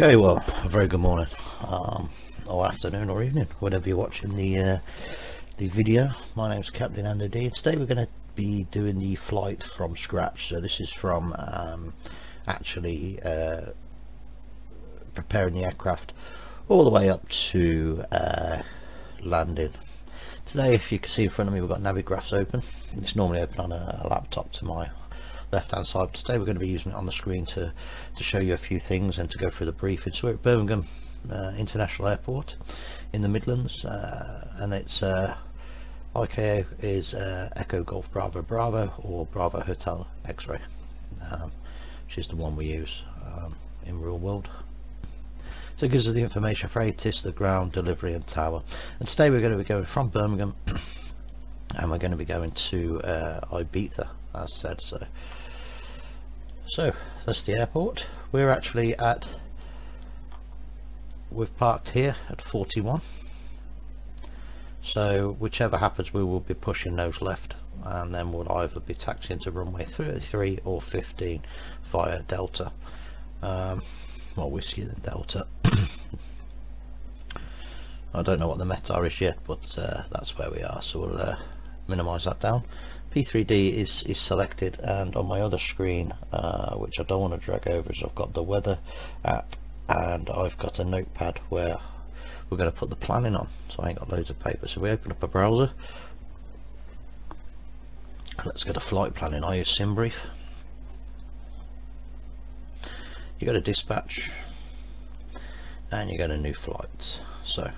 Okay, well, a very good morning, or afternoon, or evening, whenever you're watching the video. My name's Captain Andy D. Today we're going to be doing the flight from scratch. So this is from actually preparing the aircraft all the way up to landing. Today, if you can see in front of me, we've got Navigraphs open. It's normally open on a laptop to my left hand side. Today we're going to be using it on the screen to show you a few things and to go through the briefing. So we're at Birmingham International Airport in the Midlands, and it's ICAO is Echo Golf Bravo Bravo, or Bravo Hotel X-Ray, which is the one we use in real world. So it gives us the information for ATIS, the ground, delivery and tower. And today we're going to be going from Birmingham and we're going to be going to Ibiza, as said. So that's the airport. We're actually we've parked here at 41, so whichever happens we will be pushing those left, and then we'll either be taxiing to runway 33 or 15 via Delta, well, whiskey then Delta. I don't know what the METAR is yet, but that's where we are, so we'll minimize that down. P3D is selected, and on my other screen, which I don't want to drag over, is I've got the weather app and I've got a notepad where we're going to put the planning on, so I ain't got loads of paper. So we open up a browser, let's get a flight planning. I use SimBrief. You go to dispatch and you go to new flights. So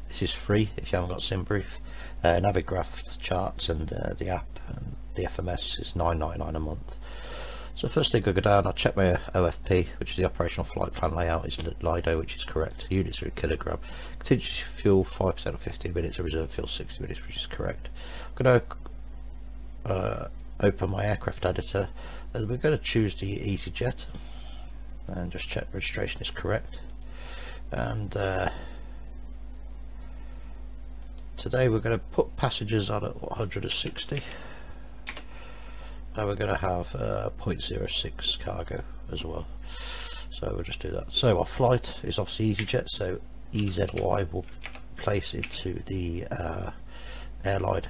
this is free if you haven't got SimBrief. Navigraph charts and the app and the FMS is $9.99 a month. So first thing I go down, I check my OFP, which is the operational flight plan layout, is LIDO, which is correct. Units are a kilogram. Contingency fuel 5% or 15 minutes, or reserve fuel 60 minutes, which is correct. I'm going to open my aircraft editor, and we're going to choose the EasyJet and just check registration is correct. And today we're going to put passengers on at 160, and we're going to have 0.06 cargo as well, so we'll just do that. So our flight is obviously EasyJet, so EZY will place into the airline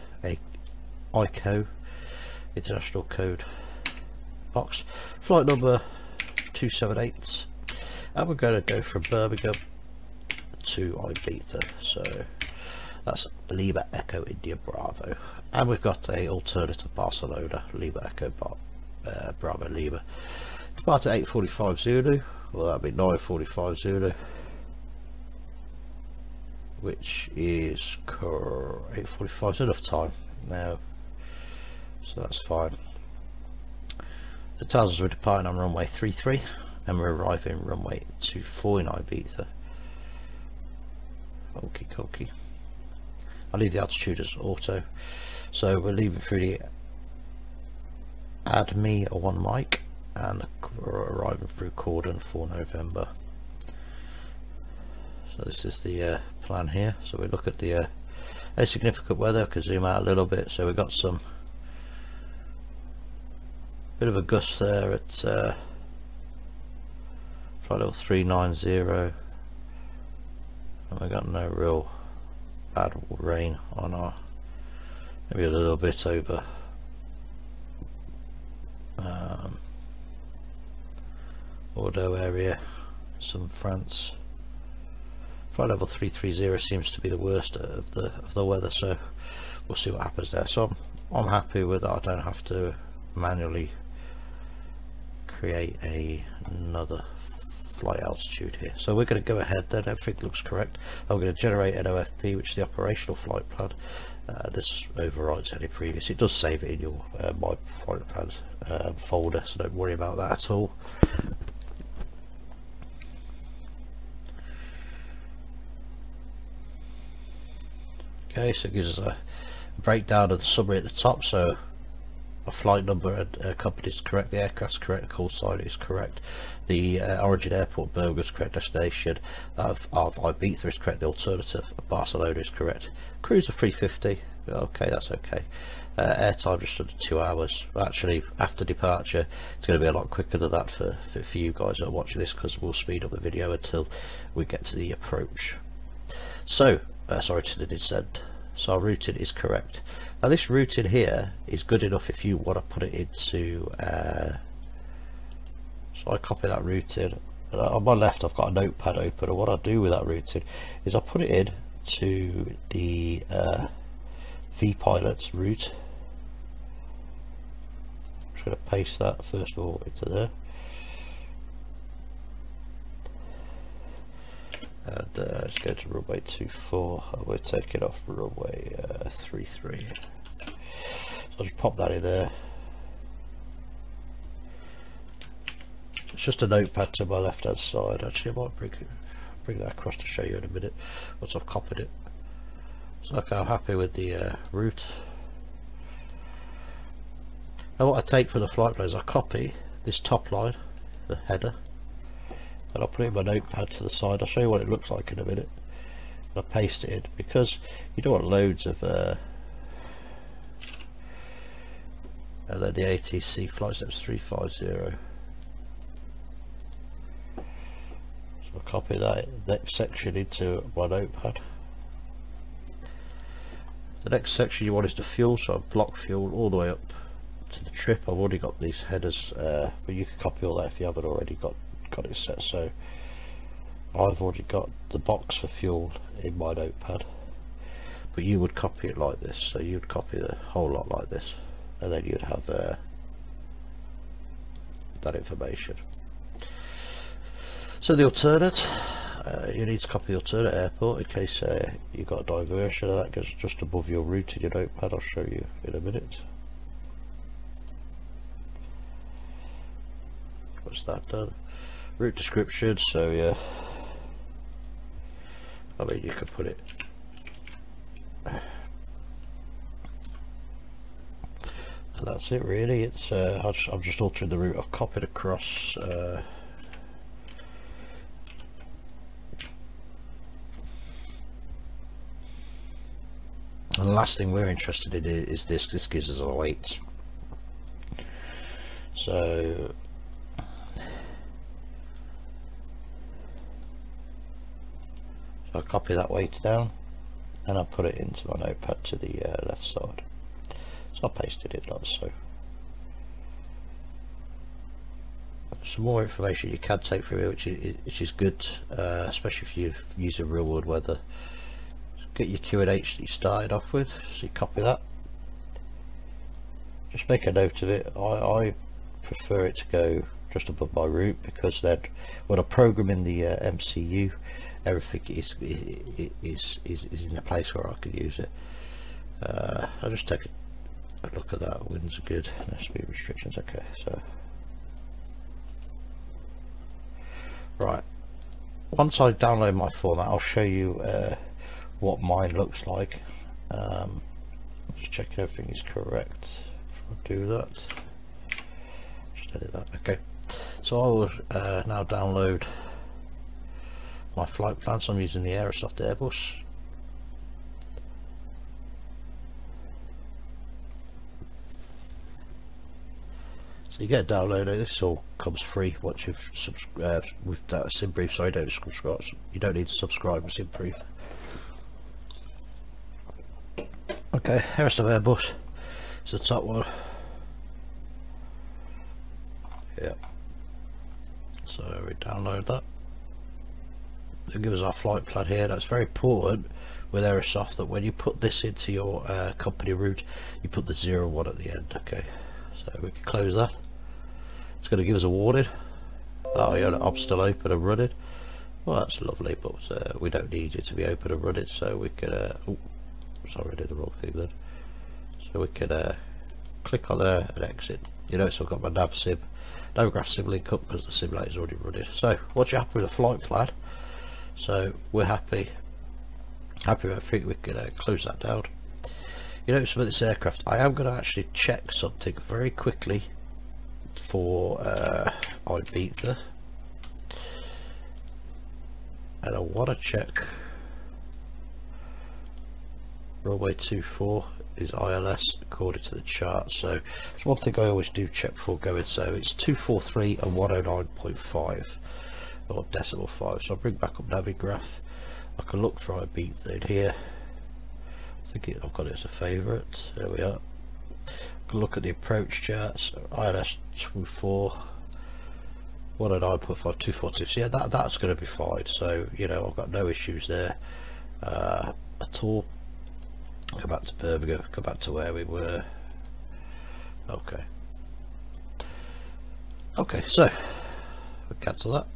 ICAO international code box, flight number 278, and we're going to go from Birmingham to Ibiza. So that's Lima Echo India Bravo, and we've got a alternative Barcelona Lima Echo Bravo Lima. Depart at 8:45 Zulu, well that'll be 9:45 Zulu, which is 8:45 is enough time now, so that's fine. It tells us we're departing on runway 33 and we're arriving runway 24 in Ibiza. Okie. I'll leave the altitude as auto. So we're leaving through the add me or one mic, and we're arriving through Cordon for November. So this is the plan here. So we look at the significant weather. I can zoom out a little bit. So we've got some bit of a gust there at flight level 390, and we got no real bad rain on our, maybe a little bit over Bordeaux area, some France. Flight level 330 seems to be the worst of the weather, so we'll see what happens there. So I'm happy with that. I don't have to manually create another flight altitude here. So we're going to go ahead then, everything looks correct. I'm going to generate an OFP, which is the operational flight plan. This overrides any previous. It does save it in your my flight plan folder, so don't worry about that at all. Okay, so it gives us a breakdown of the summary at the top. So a flight number and company is correct, the aircraft's correct, the call sign is correct, the origin airport Birmingham is correct, destination of Ibiza is correct, the alternative of Barcelona is correct, cruise of 350, Okay, that's okay. Airtime just under 2 hours. Actually, after departure, it's going to be a lot quicker than that for you guys that are watching this, because we'll speed up the video until we get to the approach. So, sorry, to the descent. So our routing is correct. Now this routing here is good enough if you want to put it into, so I copy that routing. On my left I've got a notepad open, and what I do with that routing is I put it in to the vPilot's route. I'm just going to paste that first of all into there, and let's go to runway 24, and we're taking off runway 33. So I'll just pop that in there. It's just a notepad to my left hand side. Actually, I might bring that across to show you in a minute once I've copied it. So okay, I'm happy with the route. Now what I take for the flight plan is I copy this top line, the header, and I'll put it in my notepad to the side. I'll show you what it looks like in a minute. And I paste it in, because you don't want loads of and then the ATC flight steps 350. So I'll copy that next section into my notepad. The next section you want is the fuel, so I block fuel all the way up to the trip. I've already got these headers, but you can copy all that if you haven't already got it set. So I've already got the box for fuel in my notepad, but you would copy it like this. So you'd copy the whole lot like this, and then you'd have that information. So the alternate, you need to copy the alternate airport in case you've got a diversion, and that goes just above your route in your notepad. I'll show you in a minute. What's that done? Route description, so yeah, I mean you could put it, and that's it really. It's I'm just altering the route I've copied across. And the last thing we're interested in is this gives us our weights. So I copy that weight down, and I put it into my notepad to the left side. So I pasted it like so. Some more information you can take from here, which is good, especially if you use real world weather. Get your QNH that you started off with, so you copy that. Just make a note of it. I prefer it to go just above my route, because then when I program in the MCU, everything is in a place where I can use it. I'll just take a look at that. Winds are good, no speed restrictions. Okay, so right, once I download my format, I'll show you what mine looks like. Just checking everything is correct before I do that. Just edit that. Okay, so I will now download my flight plan. So I'm using the Aerosoft Airbus. So you get a download. This all comes free once you've subscribed with SimBrief. Sorry, don't subscribe. You don't need to subscribe with SimBrief. Okay, Aerosoft Airbus. It's the top one. Yeah. So we download that. It'll give us our flight plan here. That's very important with Aerosoft, that when you put this into your company route, you put the 01 at the end. Okay, so we can close that. It's going to give us a warning. Oh yeah, I'm still open and running. Well, that's lovely, but we don't need it to be open and running, so we can oh, sorry, I did the wrong thing then. So we can click on there and exit. You know, so I've got my navgraph sim link up because the simulator is already running. So once you're happy with the flight plan, so we're happy with everything, we can close that down. You notice with this aircraft, I am going to actually check something very quickly for Ibiza, and I want to check runway 24 is ILS according to the chart. So it's one thing I always do check before going. So it's 243 and 109.5 or decimal 5. So I'll bring back up Navigraph. I can look for Ibiza in here. I think I've got it as a favourite. There we are. I can look at the approach charts. ILS 24 109.5 242. So yeah, that's going to be fine. So you know, I've got no issues there at all. Go back to Birmingham, go back to where we were. Okay, so we'll cancel that.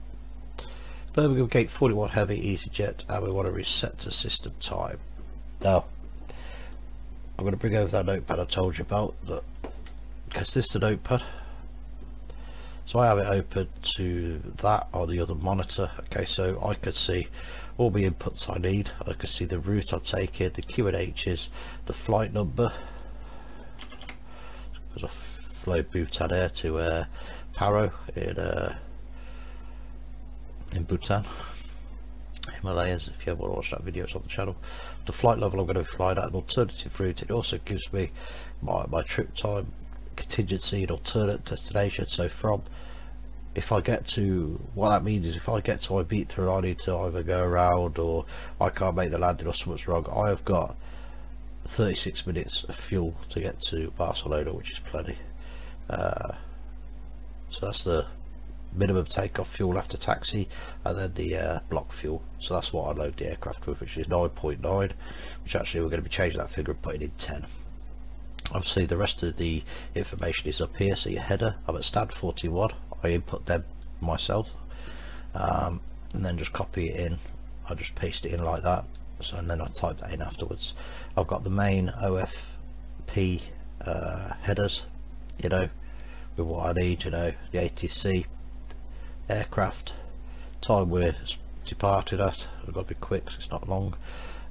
Birmingham gate 41 heavy EasyJet, and we want to reset to system time. Now I'm going to bring over that notepad I told you about, because this is the notepad. So I have it open to that on the other monitor. Okay, so I could see all the inputs I need. I could see the route I'm taking, the Q&H's, the flight number, because I flew Bhutan Air to Paro in Bhutan, Himalayas. If you ever want to watch that video, it's on the channel. The flight level I'm going to fly at, an alternative route. It also gives me my trip time, contingency, and alternate destination. So from, if I get to, what that means is if I get to Ibiza and I need to either go around or I can't make the landing or something's wrong, I have got 36 minutes of fuel to get to Barcelona, which is plenty. So that's the minimum takeoff fuel after taxi, and then the block fuel. So that's what I load the aircraft with, which is 9.9, which actually we're going to be changing that figure and putting in 10. Obviously the rest of the information is up here. So your header, I'm at stand 41, I input them myself, and then just copy it in. I just paste it in like that, so, and then I type that in afterwards. I've got the main OFP headers, you know, with what I need, you know, the ATC, aircraft, time we're departed at, I've got to be quick so it's not long,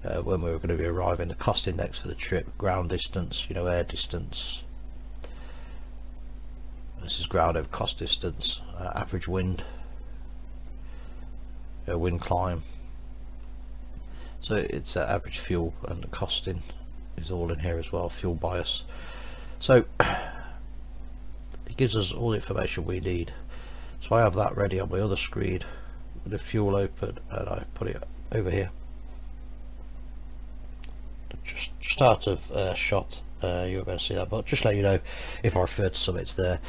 when we're going to be arriving, the cost index for the trip, ground distance, you know, air distance, this is ground over cost distance, average wind, wind climb, so it's average fuel, and the costing is all in here as well, fuel bias. So it gives us all the information we need. So I have that ready on my other screen with the fuel open, and I put it over here. Just out of shot, you're going to see that, but just let you know if I refer to something, it's there.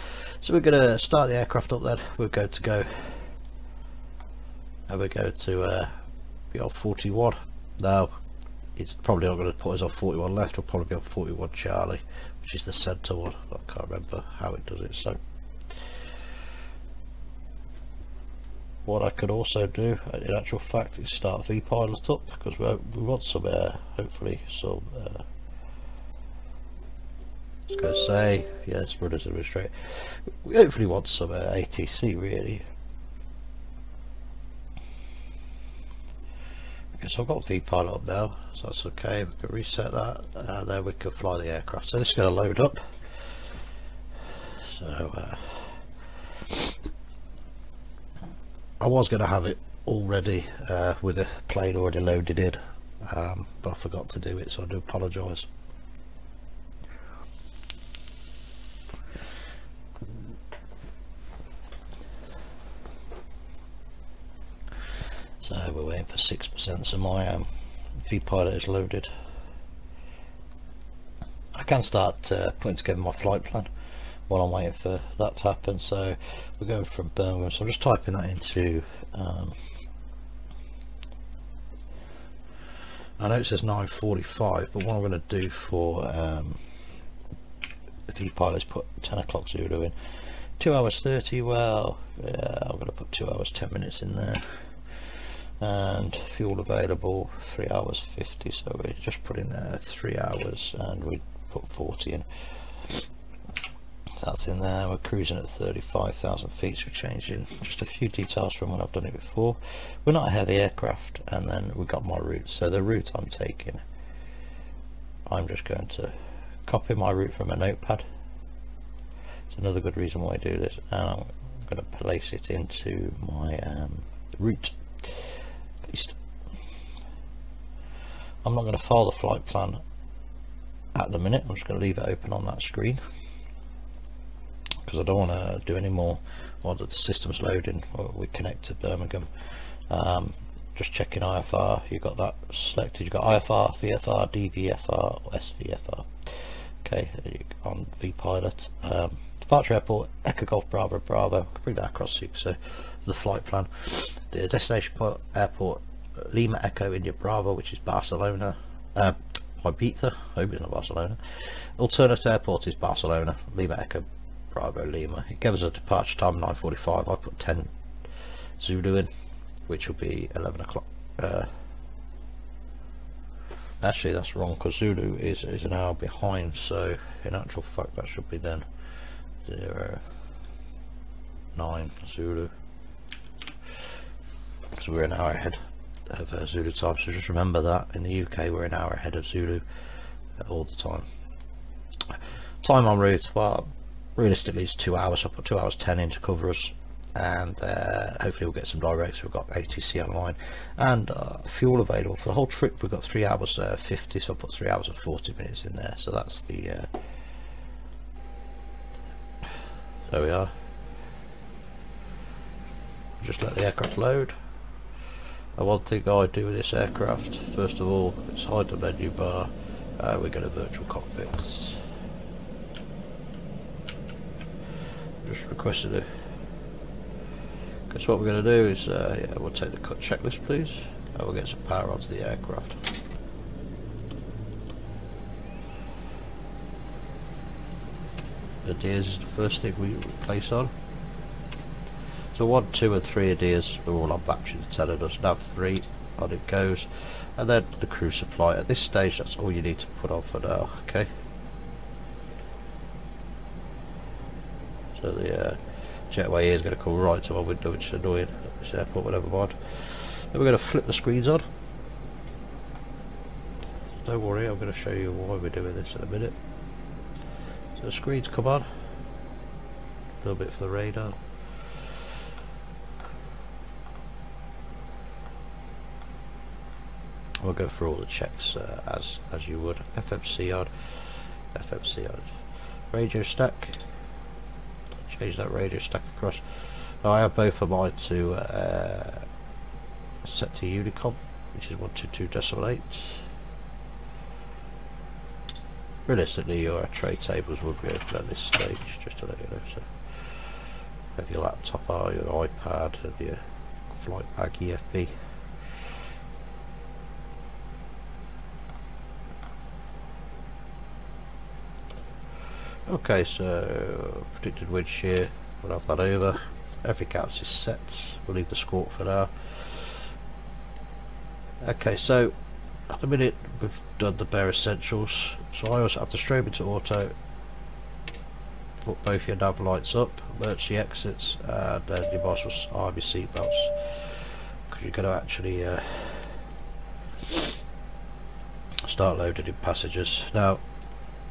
So we're going to start the aircraft up then. We're going to go, and we're going to be on 41. Now it's probably not going to put us on 41 left, we'll probably be on 41 Charlie, which is the centre one. I can't remember how it does it. So what I could also do in actual fact is start V-pilot up, because we want some hopefully some I was going to say, yes, runners administrator, we hopefully want some ATC really. Okay, so I've got V-pilot up now, so that's okay. We can reset that, and then we can fly the aircraft. So this is going to load up. So I was going to have it already with the plane already loaded in, but I forgot to do it, so I do apologise. So we're waiting for 6%, so my V-pilot is loaded. I can start putting together my flight plan while I'm waiting for that to happen. So we're going from Birmingham, so I'm just typing that into I know it says 9:45, but what I'm going to do for the V-pilot is put 10 o'clock Zulu in. 2 hours 30, well yeah, I'm going to put 2 hours 10 minutes in there, and fuel available 3 hours 50, so we just put in there 3 hours and we put 40 in. That's in there. We're cruising at 35,000 feet, so we're changing just a few details from when I've done it before. We're not a heavy aircraft, and then we've got my route. So the route I'm taking, I'm just going to copy my route from a notepad. It's another good reason why I do this, and I'm going to place it into my route. Paste. I'm not going to file the flight plan at the minute. I'm just going to leave it open on that screen because I don't want to do any more while the system's loading. We connect to Birmingham. Just checking IFR, you got that selected. You've got IFR, VFR, DVFR or SVFR. Okay, on VPilot. Departure airport, Echo Golf Bravo Bravo. Bring that across so you can see the flight plan. The destination airport, Lima Echo India Bravo, which is Barcelona. Ibiza, hope it's not Barcelona. Alternative airport is Barcelona, Lima Echo Bravo Lima. It gives us a departure time 9:45. I put 10 Zulu in, which will be 11 o'clock. Actually that's wrong because Zulu is an hour behind, so in actual fact that should be then 09 Zulu, because we're an hour ahead of Zulu time. So just remember that in the UK we're an hour ahead of Zulu all the time. Time en route, well realistically it's 2 hours. I put 2 hours 10 in to cover us, and hopefully we'll get some directs. We've got ATC online, and fuel available for the whole trip. We've got 3 hours 50, so I'll put 3 hours and 40 minutes in there. So that's the there we are. Just let the aircraft load. And one thing I do with this aircraft, first of all, is hide the menu bar. We go to virtual cockpits. Just requested it. Because what we're going to do is, yeah, we'll take the cut checklist, please, and we'll get some power onto the aircraft. The Adias is the first thing we place on. So 1, 2 and 3 Adias are all on batteries telling us nav 3, on it goes, and then the crew supply. At this stage that's all you need to put on for now, okay? So the jetway here is going to come right to my window, which is annoying at this airport, but never mind. Then we're going to flip the screens on. Don't worry, I'm going to show you why we're doing this in a minute. So the screens come on, a little bit for the radar. We'll go through all the checks as you would. FMC on, FMC on. Radio stack. Change that radio stack across. Now I have both of mine to set to Unicom, which is 122.8. Realistically your tray tables would be open at this stage, just to let you know. So have your laptop or your iPad and your flight bag EFB. Okay, so predicted wind shear, we'll have that over. Everything else is set. We'll leave the squawk for now. Okay, so at the minute we've done the bare essentials. So I also have to strobe into auto, put both your nav lights up, emergency exits, and then your boss will arm your seatbelts, because you're going to actually start loading in passengers. Now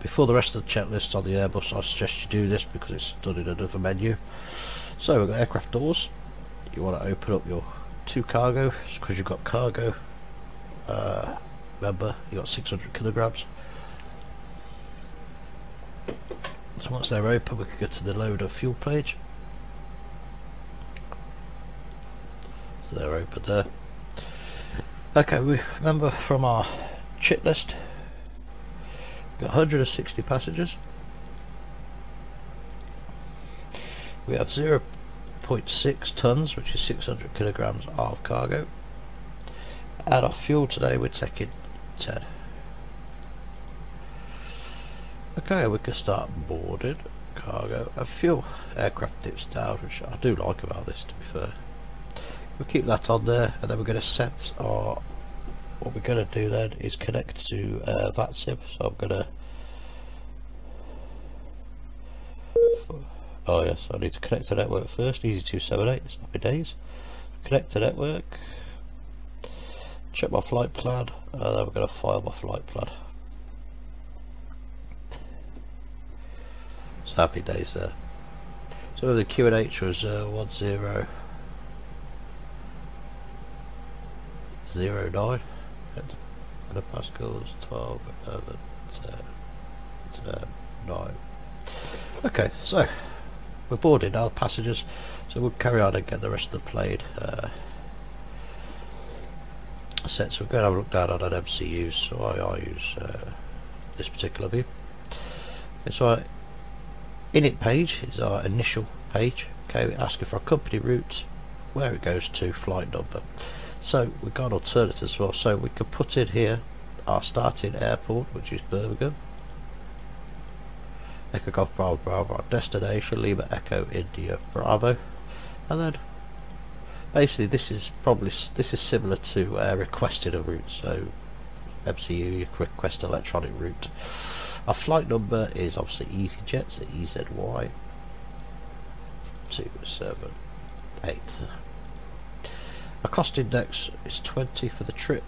before the rest of the checklist on the Airbus, I suggest you do this because it's done in another menu. So we've got aircraft doors. You want to open up your 2 cargo, because you've got cargo. Remember, you've got 600 kilograms. So once they're open, we can go to the load of fuel page. So they're open there. Okay, we remember from our checklist, got 160 passengers. We have 0.6 tons, which is 600 kilograms of cargo. And our fuel today we're taking 10. Okay, we can start boarding cargo and fuel. Aircraft dips down, which I do like about this, to be fair. We'll keep that on there, and then we're going to set our, what we're going to do then is connect to VATSIM. So I'm going to, oh yes, I need to connect to network first. Easy 278, happy days. Connect to network, check my flight plan, and then we're going to file my flight plan. So happy days there. So the QNH was 1009 and the Pascal was 12, 11, 10. 9. Okay, so we're boarded now, passengers, so we'll carry on and get the rest of the plane set. So we're going to have a look down on an MCU, so I use this particular view. Okay, so our init page is our initial page. Okay, we're asking for our company route, where it goes to, flight number. So we've got alternatives as well, so we could put in here our starting airport, which is Birmingham, Echo Golf Bravo Bravo, our destination Lima Echo India Bravo, and then basically this is similar to requesting a route. So MCU, you request electronic route. Our flight number is obviously EasyJet, so EZY 278. Our cost index is 20 for the trip,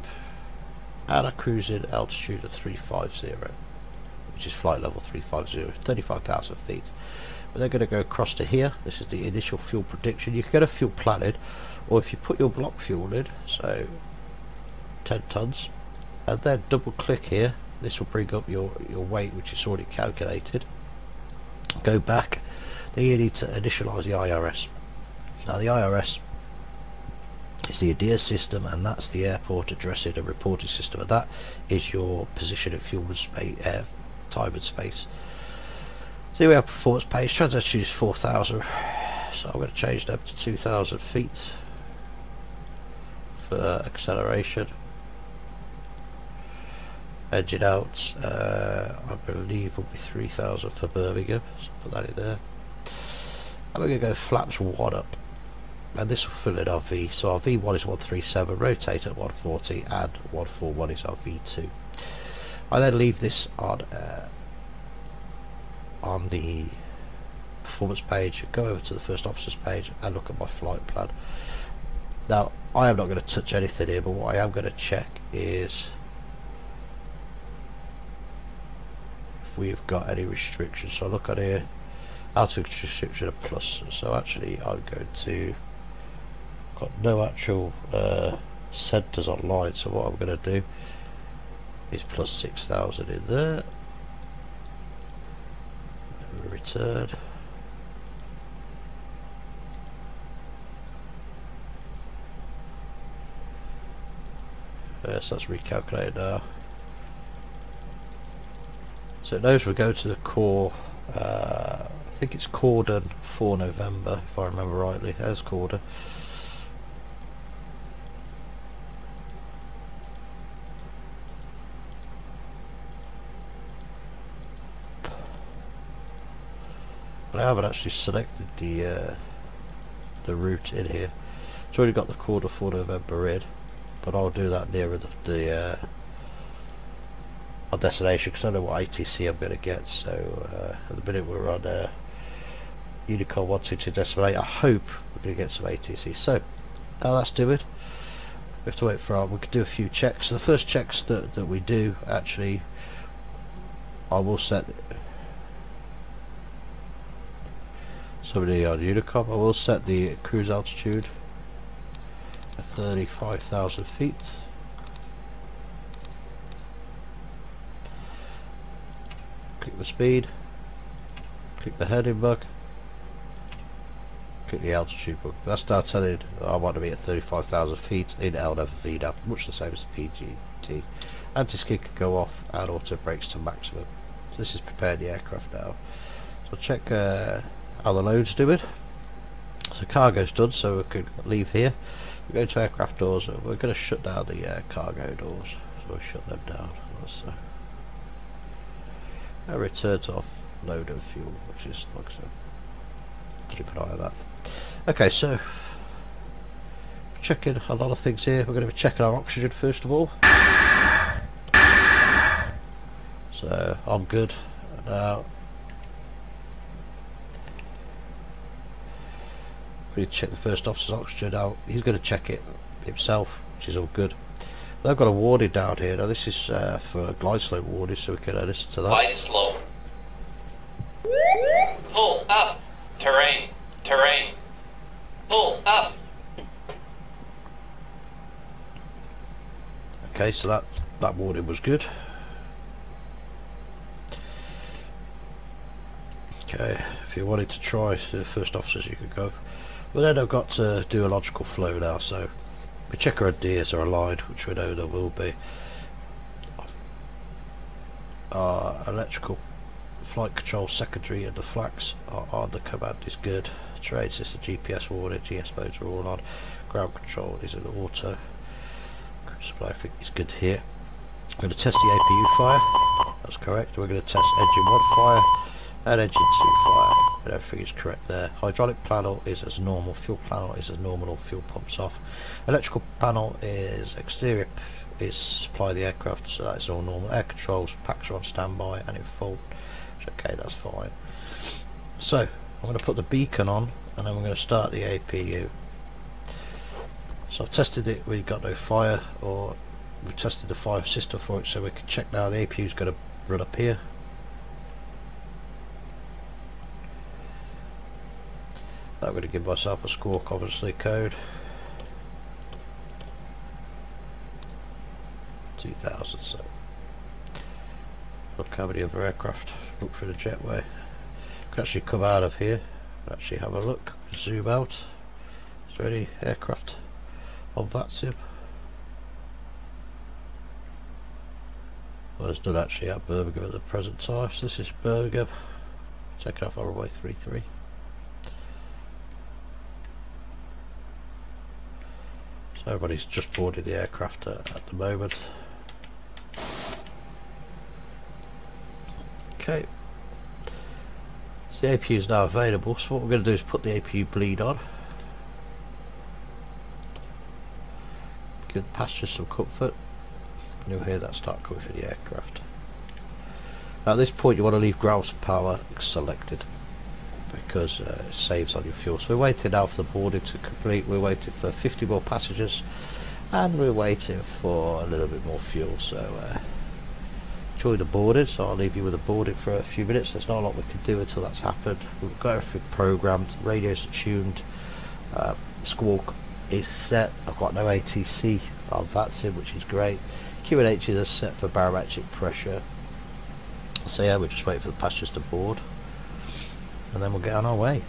and our cruising altitude of 350, which is flight level 350, 35,000 feet. We're then going to go across to here. This is the initial fuel prediction. You can get a fuel planted, or if you put your block fuel in, so 10 tons, and then double click here, this will bring up your weight, which is already calculated. Go back, then you need to initialize the IRS. Now the IRS is the ADIR system, and that's the airport addressing and reporting system, and that is your position in fuel and space, time and space. So we have performance page, transaction is 4,000, so I'm going to change them to 2,000 feet for acceleration. Engine out, I believe will be 3,000 for Birmingham, so put that in there. And we're going to go flaps 1 up, and this will fill in our V. So our V1 is 137, rotate at 140, and 141 is our V2. I then leave this on the performance page, go over to the first officer's page and look at my flight plan. Now I am not going to touch anything here, but what I am going to check is if we've got any restrictions. So I look at here, altitude restriction of plus, so actually I'm going to, got no actual centres online, so what I'm going to do is plus 6,000 in there, return, so that's recalculated now. So it knows we go to the core, I think it's Cordon for November, if I remember rightly. There's Cordon. But I haven't actually selected the route in here. It's already got the Cordon for November in, but I'll do that nearer our destination, because I know what ATC I'm going to get. So at the minute we're on Unicon 122.8. I hope we're going to get some ATC. So now that's doing. We have to wait for we can do a few checks. So the first checks that we do, actually, I will set somebody on Unicom. I will set the cruise altitude at 35,000 feet. Click the speed, click the heading bug, click the altitude bug. That's now telling I want to be at 35,000 feet in LNAV VNAV, much the same as the PGT. Anti-skid can go off and auto brakes to maximum. So this is preparing the aircraft now. So check how the load's doing. So cargo's done, so we can leave here. We go to aircraft doors. We're going to shut down the cargo doors, so we'll shut them down. Also, a return to offload of fuel, which is like so. Keep an eye on that. Okay, so checking a lot of things here. We're going to be checking our oxygen first of all. So I'm good. Now we check the first officer's oxygen out. He's going to check it himself, which is all good. They've got a warning down here. Now this is for glide slope warning, so we can listen to that. Glide slope. Pull up. Terrain. Terrain. Pull up. Okay, so that warning was good. Okay, if you wanted to try the first officers you could go, but then I've got to do a logical flow now, so we check our ideas are aligned, which we know there will be. Our electrical flight control secondary and the flags are on, the command is good, terrain system GPS warning, GS modes are all on, ground control is in auto, supply I think is good here. We're going to test the APU fire, that's correct. We're going to test engine 1 fire and engine 2 fire, and everything is correct there. Hydraulic panel is as normal, fuel panel is as normal, all fuel pumps off. Electrical panel is exterior is supply the aircraft, so that's all normal. Air controls, packs are on standby and in full. Okay, that's fine. So I'm going to put the beacon on and then we're going to start the APU. So I've tested it, we've got no fire, or we tested the fire system for it, so we can check now the APU is going to run up here. I'm going to give myself a squawk, obviously, code 2000. So look how many other aircraft, look through the jetway. You can actually come out of here, actually have a look, zoom out. Is there any aircraft on that sim? Well, there's none actually at Birmingham at the present time, so this is Birmingham, taking off our runway 33. So everybody's just boarded the aircraft at the moment. Okay, so the APU is now available, so what we're going to do is put the APU bleed on, give the passengers some comfort, and you'll hear that start coming for the aircraft. Now at this point you want to leave ground power selected, because it saves on your fuel. So we're waiting now for the boarding to complete, we're waiting for 50 more passengers, and we're waiting for a little bit more fuel. So enjoy the boarding, so I'll leave you with the boarding for a few minutes. There's not a lot we can do until that's happened. We've got everything programmed, radios are tuned, squawk is set. I've got no ATC on VATSIM, which is great. QNH is set for barometric pressure. So yeah, we're just waiting for the passengers to board, and then we'll get on our way.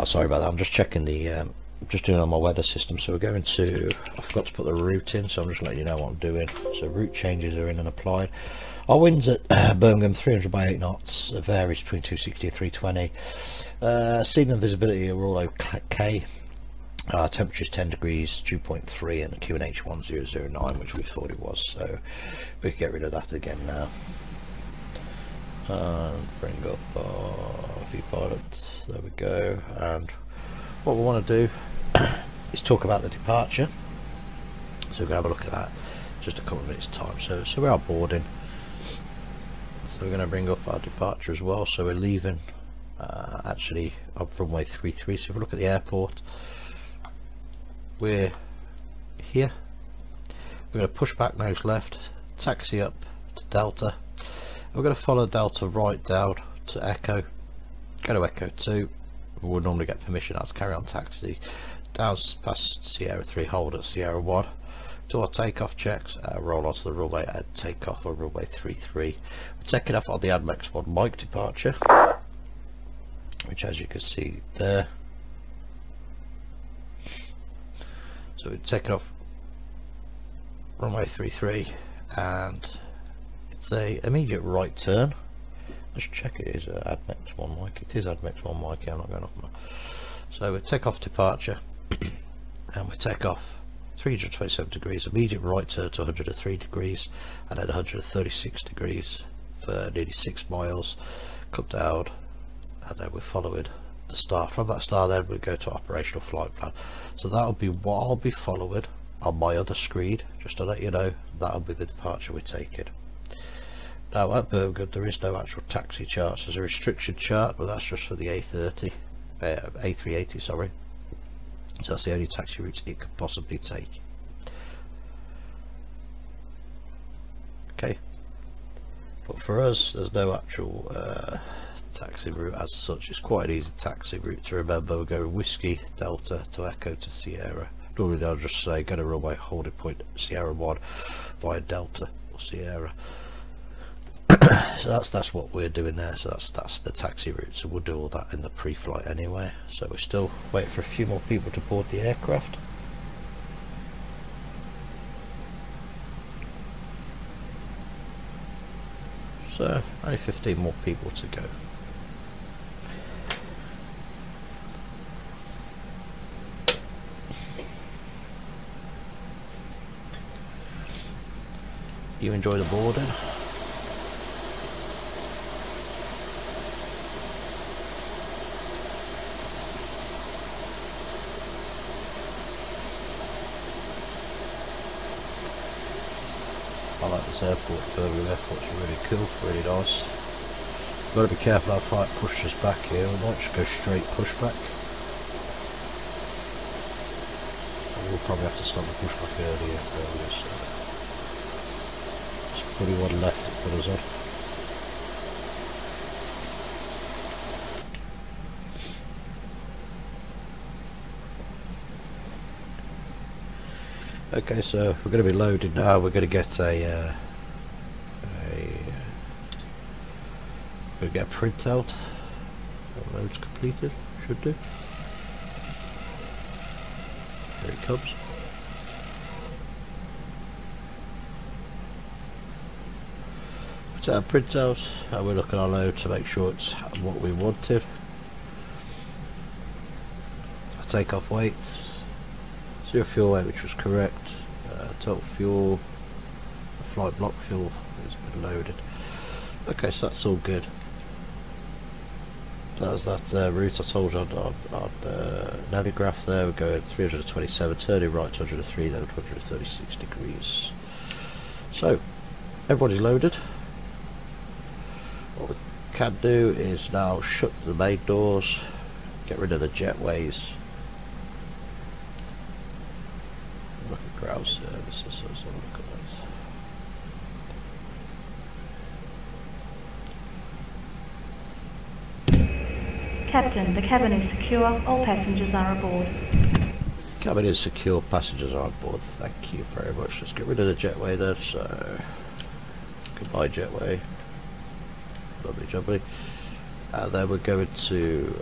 Sorry about that, I'm just checking the just doing on my weather system. So we're going to, I forgot to put the route in, so I'm just letting you know what I'm doing. So route changes are in and applied. Our winds at Birmingham 300 by 8 knots, varies between 260 and 320. Signal and visibility are all okay. Temperature is 10 degrees, dew point 3, and the QNH 1009, which we thought it was, so we can get rid of that again now. Bring up our viewpilot, there we go, and what we want to do is talk about the departure. So we're going to have a look at that just a couple of minutes time. So we are boarding, so we're going to bring up our departure as well. So we're leaving actually up runway 33. So if we look at the airport, we're here, we're going to push back nose left, taxi up to Delta. We're going to follow Delta right down to Echo, go to Echo 2. We would normally get permission now to carry on taxi down past Sierra 3, hold at Sierra 1, do our takeoff checks, roll onto the runway and take off on runway 33. We're taking off on the ADMEX 1 Mike departure, which as you can see there. So we're taking off runway 33 and it's a immediate right turn. Let's check it is ADMEX 1 Mike. It is ADMEX 1 Mike, yeah, I'm not going off. So we take off departure and we take off 327 degrees, immediate right turn to 103 degrees, and then 136 degrees for nearly 6 miles. Come down, and then we're following the star. From that star then we go to operational flight plan. So that'll be what I'll be following on my other screen, just to let you know. That'll be the departure we're taking. Now at Birmingham there is no actual taxi charts. There's a restriction chart, but that's just for the A380 sorry. So that's the only taxi route it could possibly take. Okay, but for us there's no actual taxi route as such. It's quite an easy taxi route to remember. We're going Whiskey Delta to Echo to Sierra. Normally they'll just say go to runway holding point Sierra 1 via Delta or Sierra. So that's what we're doing there. So that's the taxi route. So we'll do all that in the pre-flight anyway. So we're still waiting for a few more people to board the aircraft. So only 15 more people to go. You enjoy the boarding? I like this airport. Birmingham airport's really cool, really nice. Got to be careful how far it pushes back here. We might just go straight pushback. We'll probably have to stop the pushback earlier. There's probably one left to put us on. Okay, so we're going to be loaded now. We're going to get a printout. Loads completed. Should do. Here it comes. Printout, and we're looking at our load to make sure it's what we wanted. Takeoff weights. Zero fuel weight, which was correct. Total fuel, flight block fuel has been loaded. Okay, so that's all good. That was that route I told you on Navigraph there. We're going 327, turning right 203, then 136 degrees. So, everybody's loaded. What we can do is now shut the main doors, get rid of the jetways. Look at ground services, so let's have a look at that. Captain, the cabin is secure, all passengers are aboard. Cabin is secure, passengers are on board, thank you very much. Let's get rid of the jetway then, so goodbye jetway, lovely jubbly. And then we're going to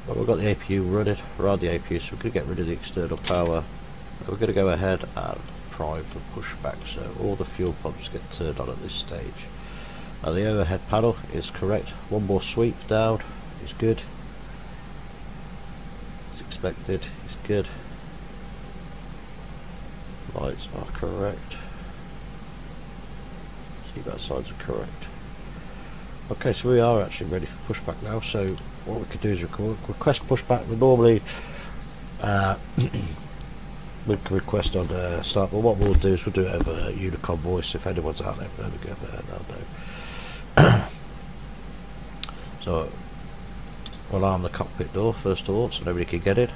well, we've got the APU running, we're on the APU, so we're going to get rid of the external power. We're going to go ahead and prime for pushback, so all the fuel pumps get turned on at this stage. The overhead panel is correct. One more sweep down is good. As expected, is good. Lights are correct. Seatbelt signs are correct. Okay, so we are actually ready for pushback now. So what we could do is request pushback. We normally we can request on the start, but what we'll do is we'll do it over Unicom voice. If anyone's out there, they'll know. So we'll arm the cockpit door first of all, so nobody can get in.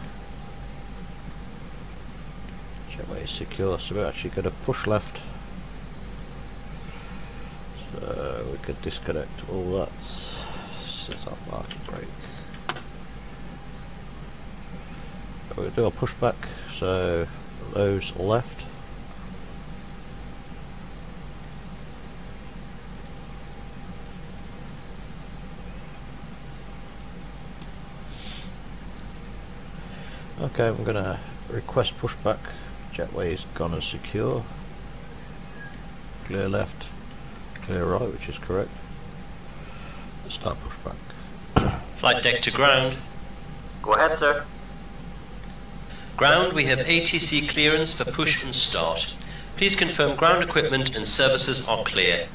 Jetway is secure, so we're actually going to push left. So we could disconnect all that. Set up parking brake. We're going to do a pushback, so those left. Okay, I'm going to request pushback. Jetway is gone and secure. Clear left, clear right, which is correct. Let's start pushback. Flight deck to ground. Go ahead, sir. Ground, we have ATC clearance for push and start. Please confirm ground equipment and services are clear.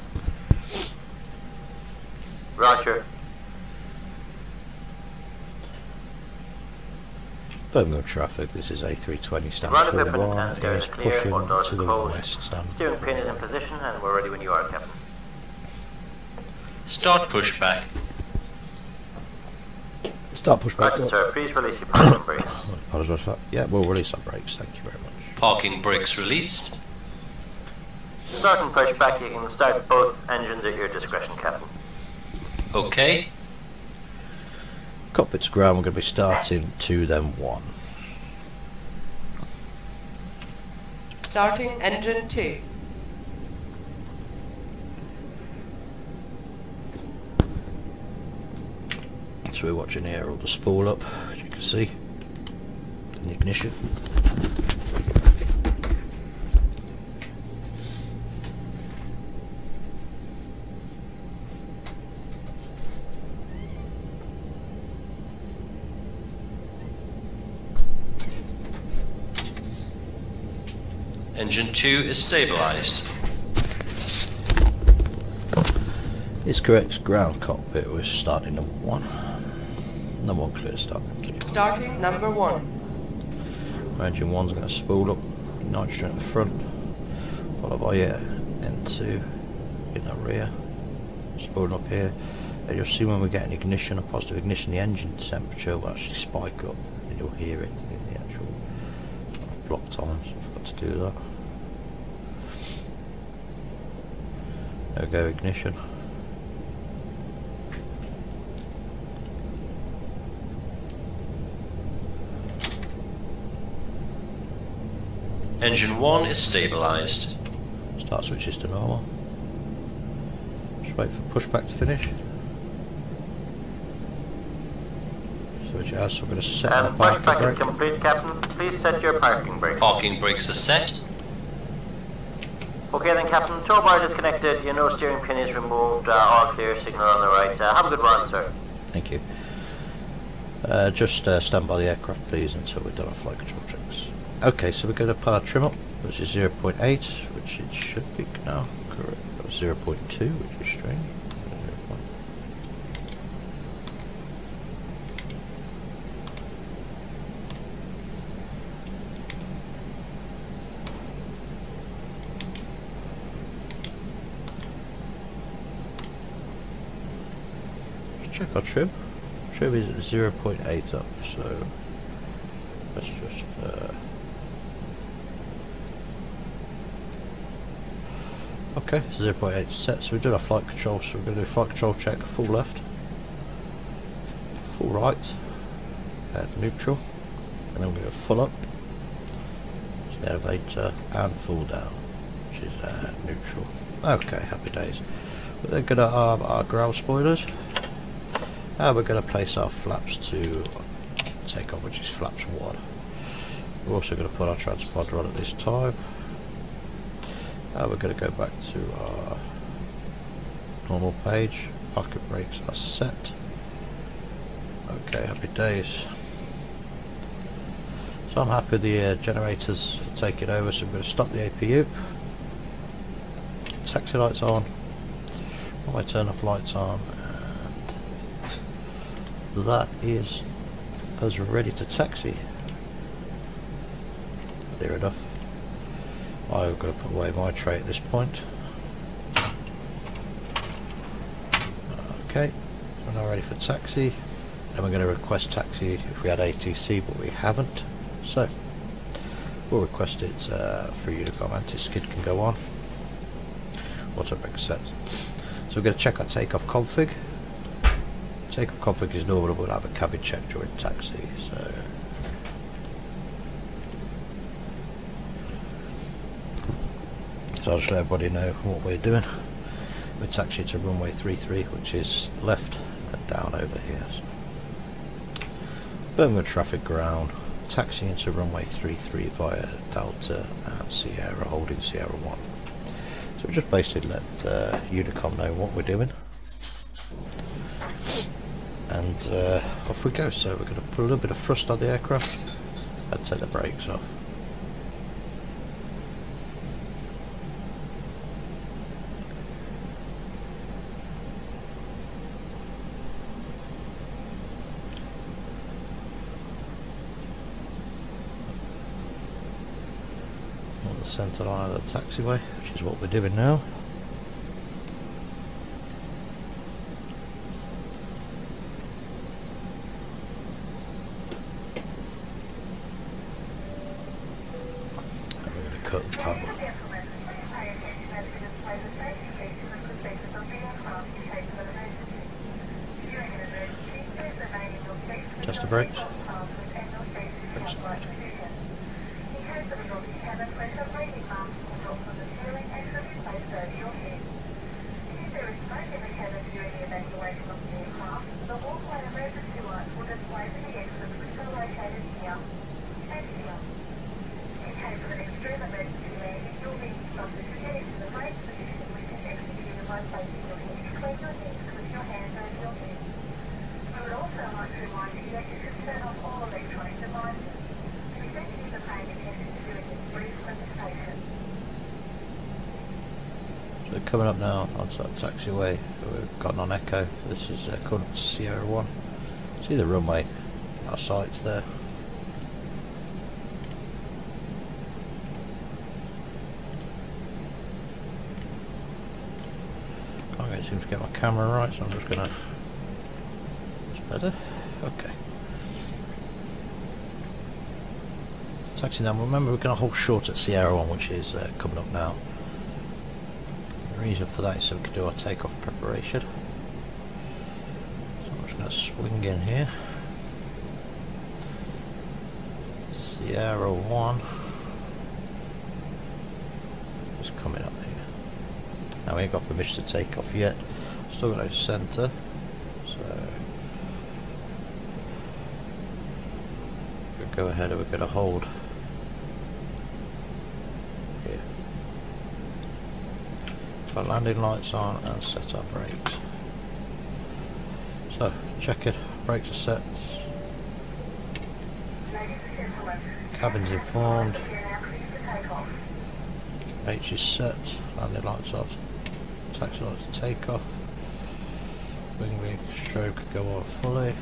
Roger. Birmingham traffic, this is A320 standard Ground for equipment 1, and stairs is clear, pushing all doors to the closed. west standard. Steering pin is in position and we're ready when you are, Captain. Start pushback. Start push back. Roger, sir. Please release your parking brake. Apologise for that. Yeah, we'll release our brakes. Thank you very much. Parking brakes released. Starting push back, you can start both engines at your discretion, Captain. Okay. Cockpit's ground, we're going to be starting 2 then 1. Starting engine 2. So we're watching here all the spool up, as you can see, in the ignition. Engine 2 is stabilised. Is correct, ground cockpit, we're starting number 1. Number 1 clear start, thank you. Starting number 1. Engine 1's going to spool up, nitrogen at the front, followed by N2 in the rear, spooling up here. And you'll see when we get an ignition, a positive ignition, the engine temperature will actually spike up, and you'll hear it in the actual block times. I forgot to do that. There we go, ignition. Engine 1 is stabilised. Start switches to normal. Just wait for pushback to finish. Switch it out, so we're going to set the parking Pushback is brake. complete, Captain. Please set your parking brake. Parking brakes are set. Okay then, Captain. Tow bar disconnected. Your nose steering pin is removed. All clear. Signal on the right. Have a good run, sir. Thank you. Just stand by the aircraft, please, until we're done our flight control checks. Okay, so we're going to put our trim up, which is 0.8, which it should be now. Correct. 0.2, which is strange. Check our trim. Trim is at 0.8 up, so let's just okay, 0.8 set. So we did our flight control, so we're going to do a flight control check, full left, full right, and neutral, and then we're going to go full up, so the elevator, and full down, which is neutral. Okay, happy days. We're then going to arm our ground spoilers. And we're going to place our flaps to take off, which is flaps 1. We're also going to put our transponder on at this time. And we're going to go back to our normal page. Parking brakes are set. Okay, happy days. So I'm happy the generators are taking over, so I'm going to stop the APU. Taxi lights on. I turn off lights on. That is us ready to taxi. Clear enough. I'm going to put away my tray at this point. Okay, we're now ready for taxi. And we're going to request taxi if we had ATC, but we haven't. So we'll request it for Unicom. Anti-skid can go on. Auto brake set. So we're going to check our takeoff config. Takeoff config is normal, we'll have a cabin check during taxi, so I'll just let everybody know what we're doing. We're taxiing to runway 33, which is left and down over here. So Birmingham traffic ground, taxiing to runway 33 via Delta and Sierra, holding Sierra 1. So we just basically let Unicom know what we're doing. And off we go. So we're going to put a little bit of thrust on the aircraft and take the brakes off. On the centre line of the taxiway, which is what we're doing now. Test the brakes. So coming up now onto that taxiway, we've gotten on Echo. This is coming up to Sierra 1. See the runway, our sights there. Can't really seem to get my camera right, so I'm just gonna. It's better. Okay. Taxi now. Remember, we're going to hold short at Sierra 1, which is coming up now. The reason for that is so we can do our takeoff preparation. So I'm just going to swing in here. Sierra 1 is coming up here. Now we ain't got permission to take off yet. Still got no centre, so we'll go ahead and we're going to hold. Put landing lights on and set our brakes. So, check it, brakes are set. Cabin's informed. H is set, landing lights off. Taxi lights to take off. Wing bleak stroke go off fully.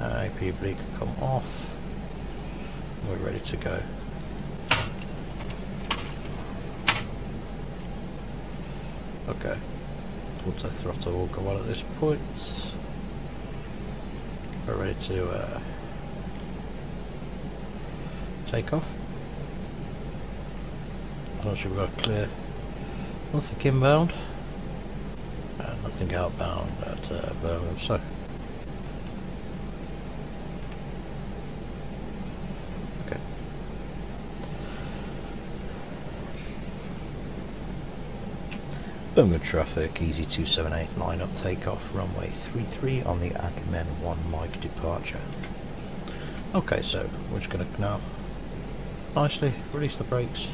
AP bleak come off. We're ready to go. Okay, auto throttle will go on at this point. We're ready to take off. I'm not sure we've got to clear nothing inbound and nothing outbound at Birmingham. So okay. Birmingham traffic, easy 278, line up takeoff, runway 33 on the admin 1 Mike departure. Okay, so we're just going to now nicely release the brakes.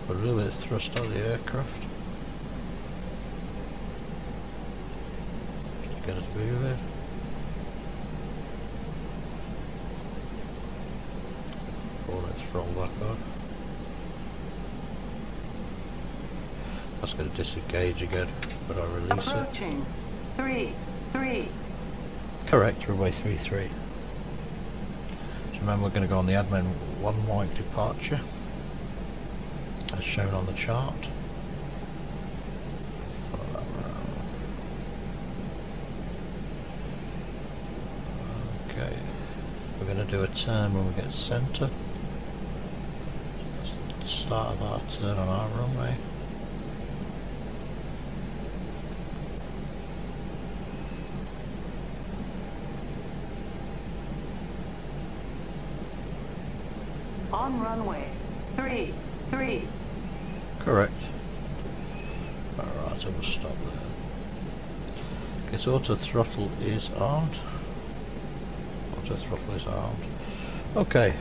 Put a little bit of thrust on the aircraft. Just to get us moving. Let's roll back on. That's going to disengage again, but I'll release Approaching. it. 3-3. Correct, runway 33. So remember, we're going to go on the admin 1 wide departure, as shown on the chart. Follow that round. Okay, we're going to do a turn when we get centre. Start of our turn on our runway. On runway 33. Correct. Alright, so we'll stop there. Okay, so auto throttle is armed. Auto throttle is armed. Okay,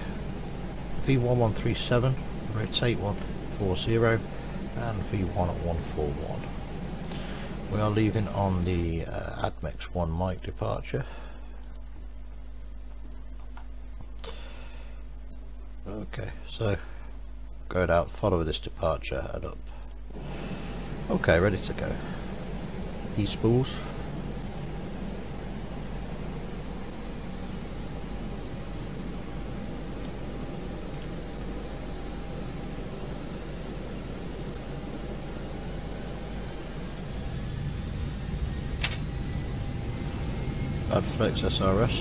V1137, rotate 140, and V1 at 141. We are leaving on the Admex 1 Mike departure. Okay, so go out, follow this departure, head up. Okay, ready to go. E-spools. Adflex SRS.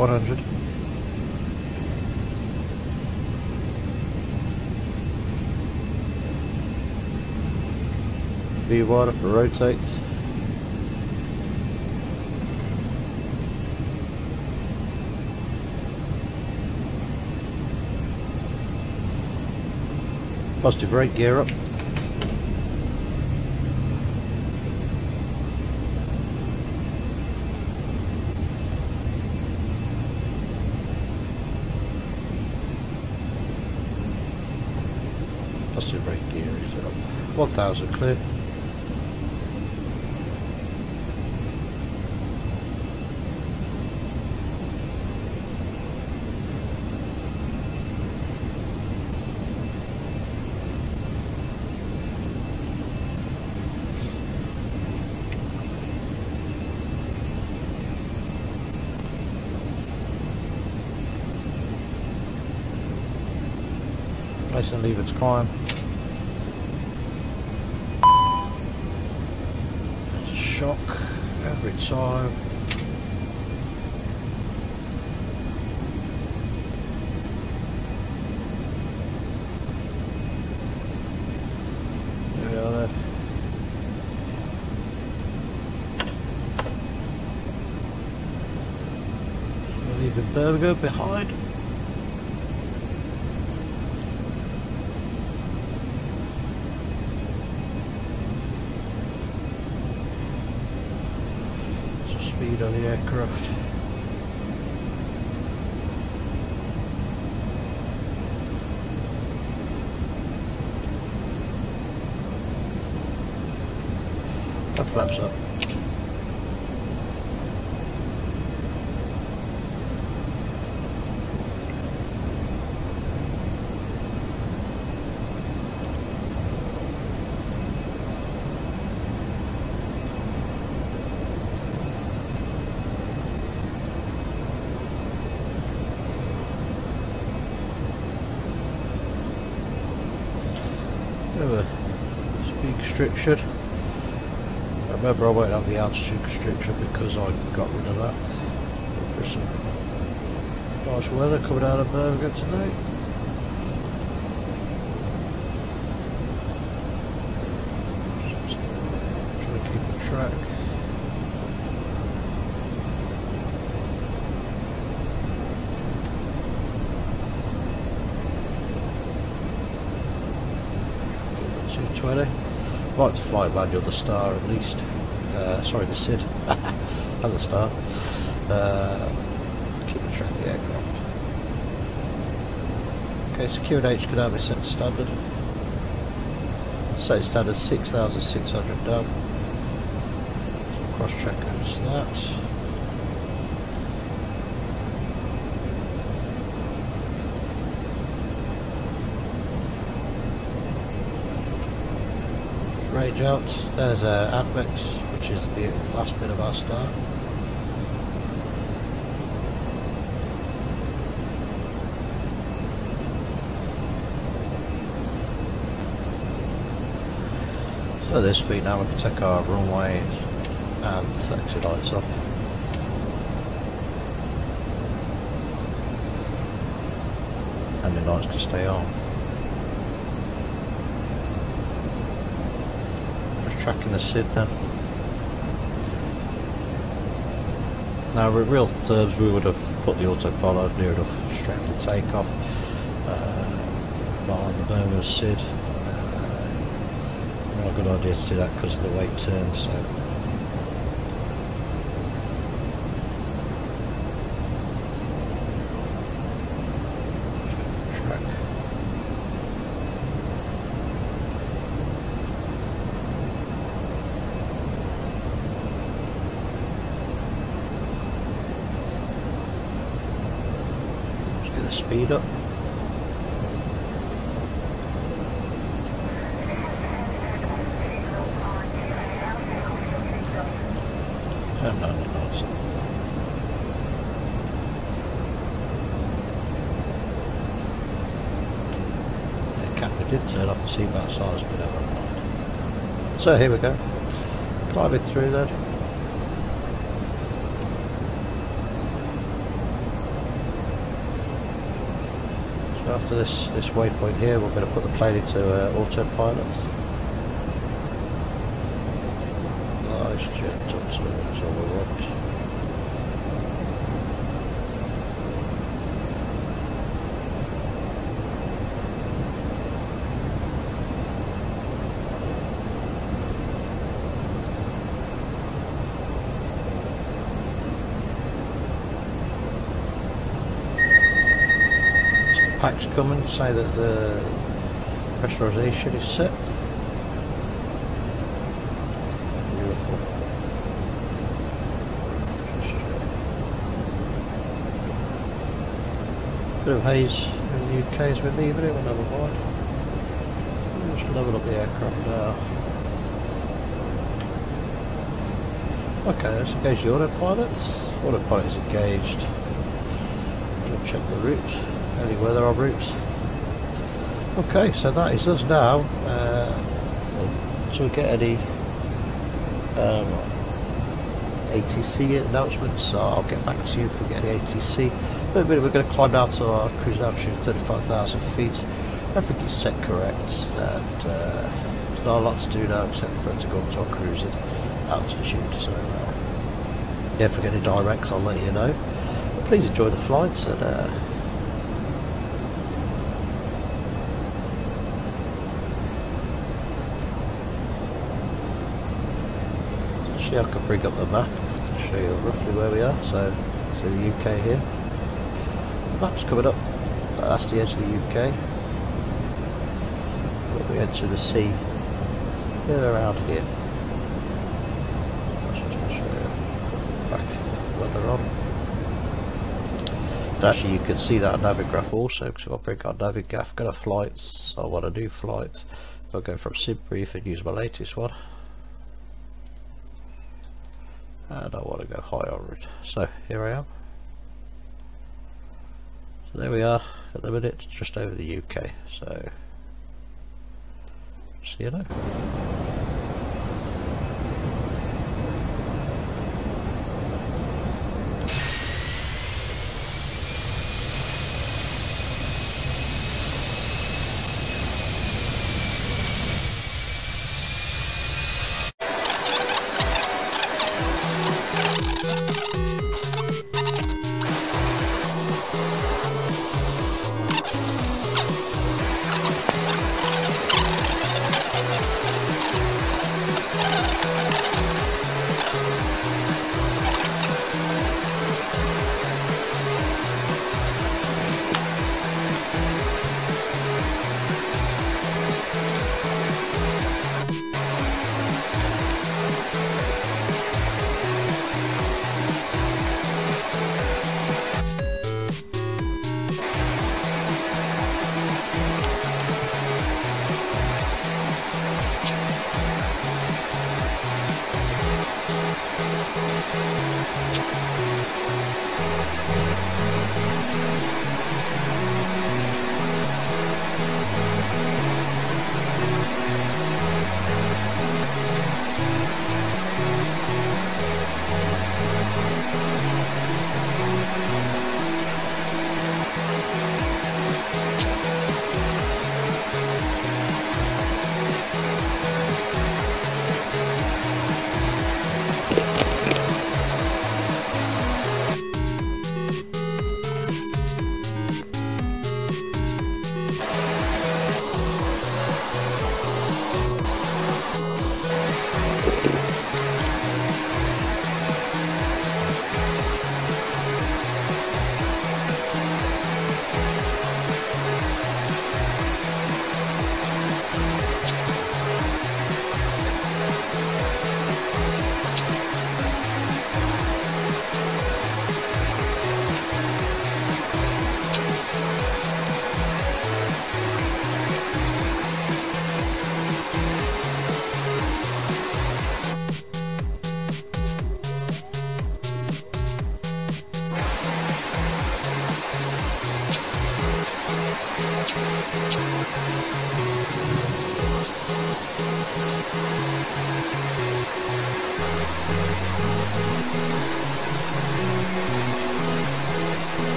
100. V1 rotates. Positive brake, gear up. Positive brake, gear is up. 1000 clear. Nice and leave its climb. There's a shock every time. There we are there. Leaving Birmingham behind. Speed on the aircraft. That flaps up. Speed restriction. Remember, I won't have the altitude restriction because I got rid of that. For some nice weather coming out of Birmingham today. Trying to keep the track. I'd like to fly manual the Star at least. Sorry, the SID. And the Star. Keep the track of the aircraft. Okay, so Q&H can have it set to standard. Set standard 6,600 down. Cross track goes to that. Range out, there's Apex, which is the last bit of our Star. So at this speed now we can take our runway and exit lights off. And the lights can stay on. Tracking the SID then. Now in real terms we would have put the autopilot near enough straight to takeoff behind the Birmingham SID. Not a good idea to do that because of the weight turn, so speed up. And on the nose. The Cockpit did turn off the seatbelt signs, but never mind. So here we go. Climbing through then. after this waypoint here, we're going to put the plane into autopilot. Nice jet up to it, that's all we want. Packs coming, say that the pressurization is set. Beautiful. Bit of haze in the UK as we're leaving it, but never mind. Just level up the aircraft now. Okay, let's engage the autopilot. Autopilot is engaged. We'll check the route. Any weather on routes. Okay, so that is us now. So we get any ATC announcements, I'll get back to you if we get any ATC. But we're going to climb down to our cruise altitude 35,000 feet. Everything is set correct, and there's not a lot to do now except for it to go up to our cruising altitude. So yeah, if we get any directs, I'll let you know. But please enjoy the flights, and I can bring up the map to show you roughly where we are. So the UK here. The map's coming up. That's the edge of the UK. But we enter the sea. They're around here. I'll just show you back where they're on. And actually, you can see that Navigraph also, because I'll bring our Navigraph. Go to flights. I want to do flights. I'll go from SimBrief and use my latest one. And I want to go high on route. So here I am. So there we are at the minute, just over the UK. So see you now.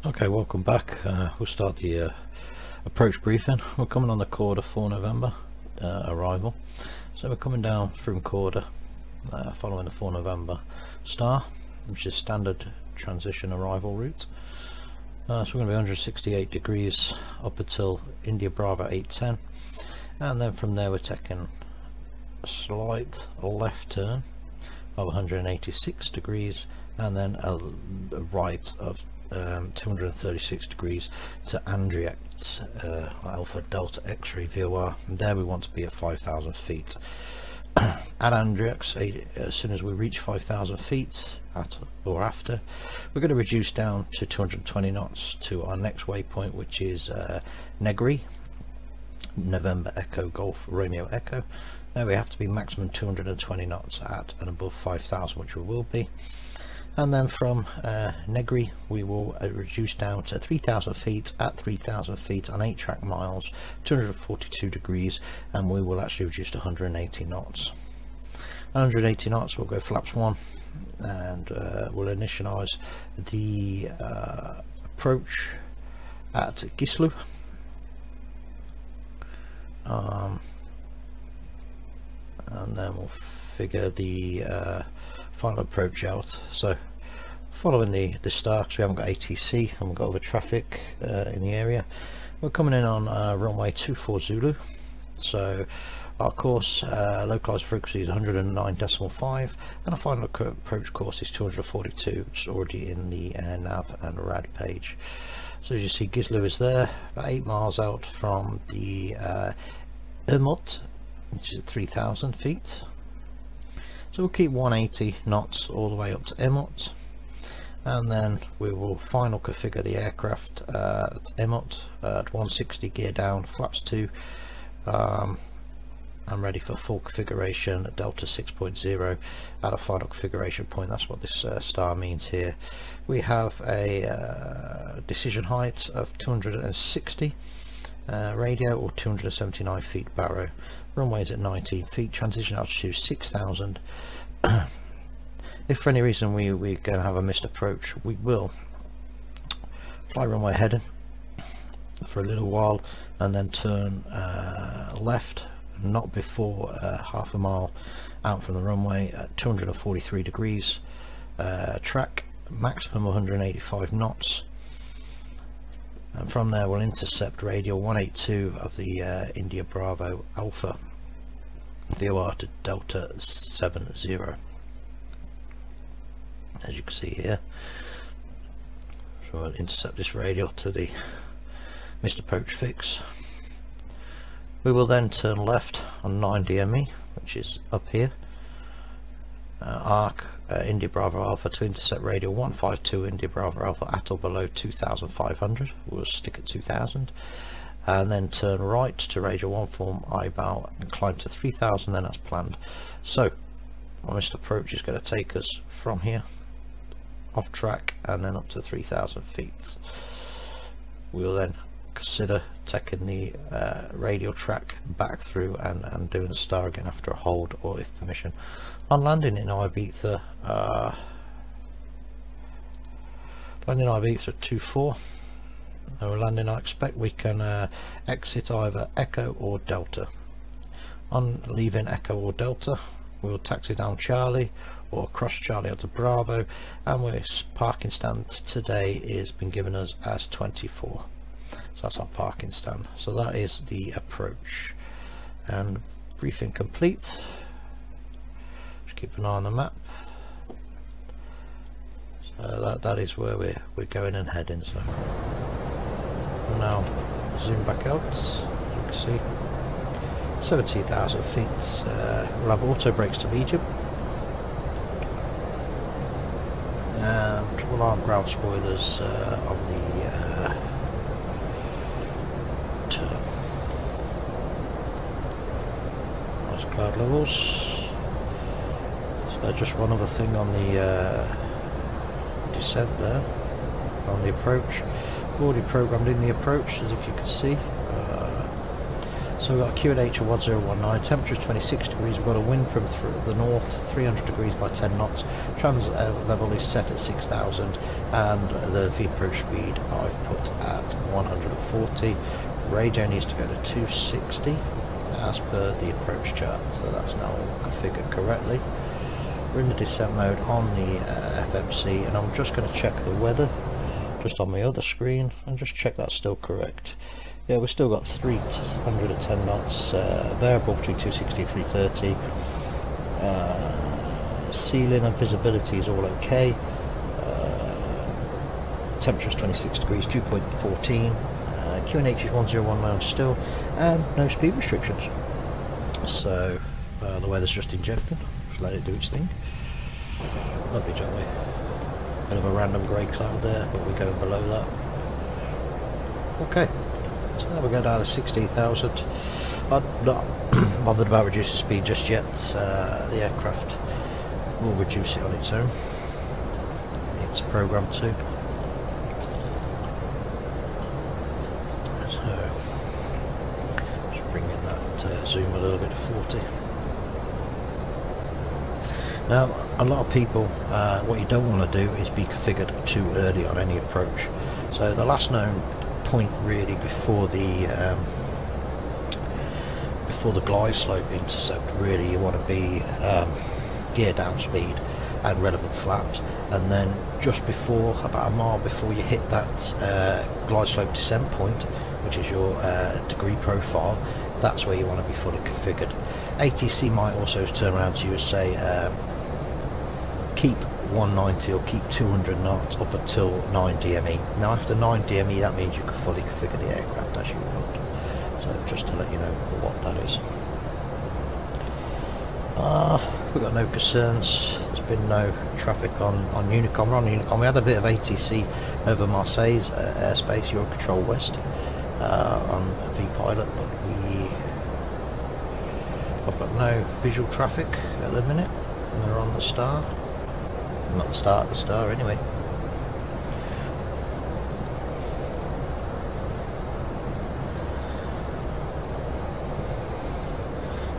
Okay, welcome back. We'll start the approach briefing. We're coming on the Corda 4 November arrival. So we're coming down from Corda following the 4 November star, which is standard transition arrival route. So we're going to be 168 degrees up until India Bravo 810, and then from there we're taking a slight left turn of 186 degrees and then a right of 236 degrees to Andriac Alpha Delta X-ray VOR, and there we want to be at 5,000 feet. At Andriac, as soon as we reach 5,000 feet at or after, we're going to reduce down to 220 knots to our next waypoint, which is Negri November Echo Golf Romeo Echo. There we have to be maximum 220 knots at and above 5,000, which we will be. And then from Negri we will reduce down to 3,000 feet at 3,000 feet on 8 track miles, 242 degrees, and we will actually reduce to 180 knots. 180 knots, we'll go flaps 1, and we'll initialize the approach at Gislu. And then we'll figure the final approach out. So following the star, because we haven't got ATC and we've got other traffic in the area, we're coming in on runway 24 Zulu. So our course localized frequency is 109.5 and our final approach course is 242, which is already in the nav and rad page. So as you see, Gislu is there, about 8 miles out from the Ermot, which is 3,000 feet. So we'll keep 180 knots all the way up to Emot, and then we will final configure the aircraft at Emot at 160 gear down, flaps 2, and ready for full configuration at Delta 6.0 at a final configuration point. That's what this star means here. We have a decision height of 260 radio, or 279 feet barrow. Runway is at 19 feet, transition altitude 6,000. If for any reason we're going to have a missed approach, we will fly runway heading for a little while and then turn left, not before half a mile out from the runway at 243 degrees, track maximum 185 knots, and from there we'll intercept radial 182 of the India Bravo Alpha VOR to Delta 70, as you can see here. So we'll intercept this radial to the missed approach fix. We will then turn left on 9 DME, which is up here, arc India Bravo Alpha to intercept radial 152 India Bravo Alpha at or below 2,500. We'll stick at 2,000, and then turn right to radial 1 form IBOW and climb to 3,000 then as planned. So our missed approach is going to take us from here off track and then up to 3,000 feet. We will then consider taking the radial track back through and doing the star again after a hold, or if permission. On landing in Ibiza, landing Ibiza at 24. We're landing, I expect we can exit either Echo or Delta. On leaving Echo or Delta, we'll taxi down Charlie or across Charlie onto Bravo, and our parking stand today is been given us as 24. So that's our parking stand. So that is the approach, and briefing complete. Just keep an eye on the map. So that is where we're going and heading. So we'll now zoom back out. As you can see, 17,000 feet. We'll have auto brakes to medium. Triple arm ground spoilers on the turn. Nice cloud levels. So just one other thing on the descent there, on the approach. We've already programmed in the approach, as if you can see. So we've got a QNH of 1019, temperature is 26 degrees, we've got a wind from the north, 300 degrees by 10 knots, trans level is set at 6,000, and the V approach speed I've put at 140. Radio needs to go to 260 as per the approach chart, so that's now configured correctly. We're in the descent mode on the FMC, and I'm just going to check the weather just on my other screen and just check that's still correct. Yeah, we've still got 310 knots, variable between 260 and 330. Ceiling and visibility is all okay. Temperature is 26 degrees, dew point 14. QNH is 1019 still, and no speed restrictions. So the weather's just injecting. Just let it do its thing. Lovely, jolly. Bit of a random grey cloud there, but we're going below that. Okay. So now we're going down to 16,000. I'm not bothered about reducing speed just yet. The aircraft will reduce it on its own. It's programmed to. So just bring in that zoom a little bit to 40. Now, a lot of people, what you don't want to do is be configured too early on any approach. So the last known point really before the glide slope intercept, really you want to be gear down speed and relevant flaps, and then just before, about a mile before you hit that glide slope descent point, which is your degree profile, that's where you want to be fully configured. ATC might also turn around to you and say keep 190 or keep 200 knots up until 9 DME. Now after 9 DME that means you can fully configure the aircraft as you want. So just to let you know what that is. We've got no concerns. There's been no traffic on Unicom. We're on Unicom. We had a bit of ATC over Marseille's airspace, Eurocontrol West, on V-Pilot, but I've got no visual traffic at the minute, and they're on the star. Not the start, the star anyway.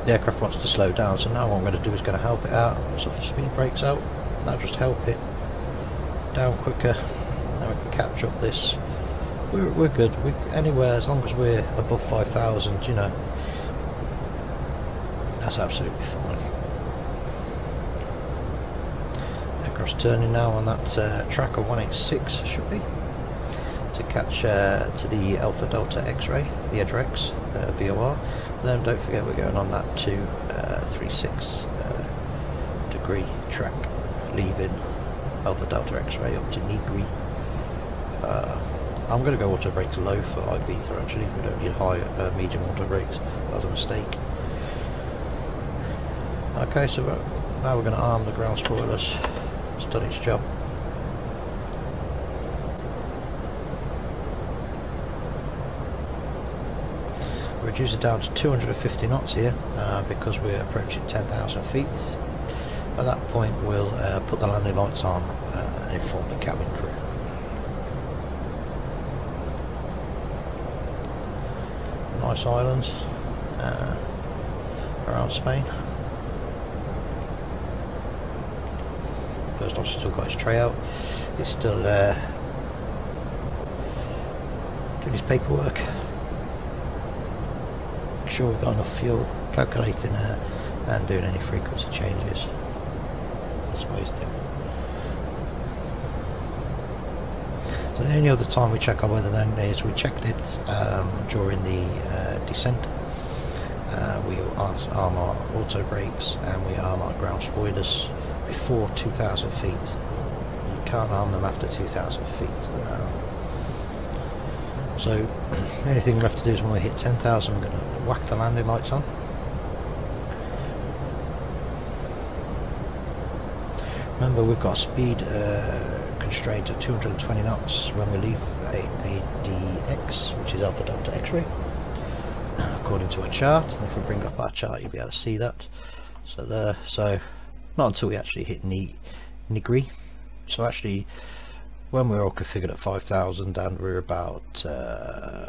The aircraft wants to slow down, so now what I'm going to do is going to help it out. So if the speed brakes out, that'll just help it down quicker, and we can catch up this. We're good. Anywhere as long as we're above 5,000, you know, that's absolutely fine. Aircraft's turning now on that track of 186 should be, to catch to the Alpha Delta X-ray, the EDRX VOR. Then don't forget we're going on that 236 degree track, leaving Alpha Delta X-ray up to Nigri. I'm going to go auto brakes low for Ibiza actually. We don't need high medium auto brakes. That was a mistake. Okay, so now we're going to arm the ground spoilers. It's done its job. Reduce it down to 250 knots here because we're approaching 10,000 feet. At that point we'll put the landing lights on and inform the cabin crew. Nice islands around Spain. First officer still got his tray out. He's still doing his paperwork. Make sure we've got enough fuel, calculating and doing any frequency changes. That's what he's doing. So the only other time we check our weather then is we checked it during the descent. We arm our auto brakes and we arm our ground spoilers before 2,000 feet. You can't arm them after 2,000 feet. So anything left to do is when we hit 10,000 we're going to whack the landing lights on. Remember we've got a speed constraint of 220 knots when we leave ADX, which is Alpha Delta X-ray, according to a chart. And if we bring up our chart you'll be able to see that. So there, so not until we actually hit Nigri. So actually when we're all configured at 5,000 and we're about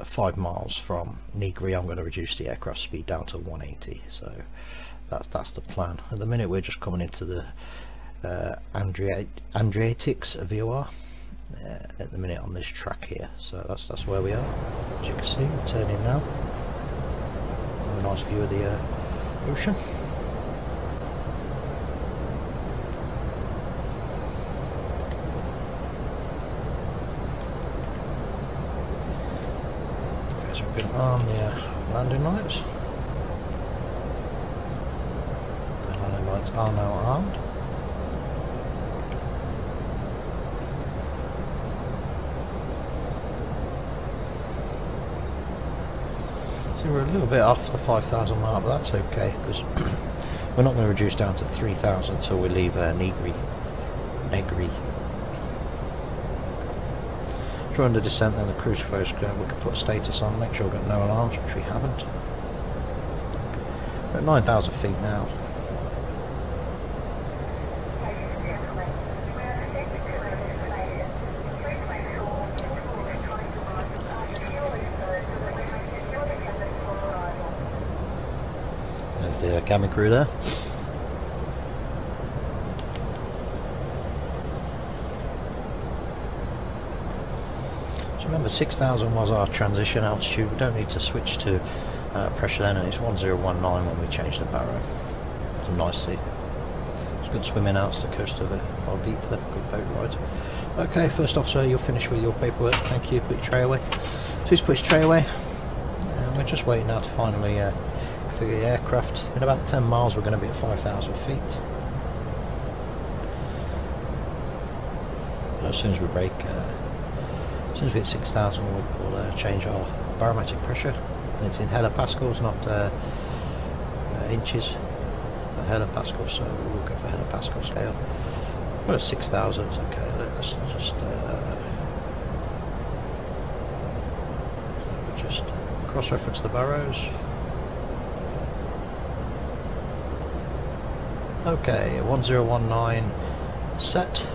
5 miles from Nigri, I'm going to reduce the aircraft speed down to 180. So that's the plan. At the minute we're just coming into the Adriatics VOR at the minute on this track here. So that's where we are. As you can see, we're turning now. Have a nice view of the ocean. We can arm the landing lights. The landing lights are now armed. So we're a little bit off the 5,000 mark, but that's okay because we're not going to reduce down to 3,000 until we leave Nigri. During the descent then the cruise control we can put status on, make sure we've got no alarms, which we haven't. We're at 9,000 feet now. There's the cabin crew there. Remember 6,000 was our transition altitude. We don't need to switch to pressure then, and it's 1019 when we change the barrow. It's a nice sea. It's good swimming out to the coast of Ibiza, good boat ride. Okay, first officer, you'll finish with your paperwork. Thank you. Put your tray away. So he's put his tray away, and we're just waiting now to finally configure the aircraft. In about 10 miles we're going to be at 5,000 feet. As soon as we break as soon as we hit 6,000 we'll change our barometric pressure. It's in hectopascals, not inches, but hectopascals, so we'll go for hectopascal scale. We're at 6,000, okay, let's just cross-reference the barrows. Okay, 1019 set,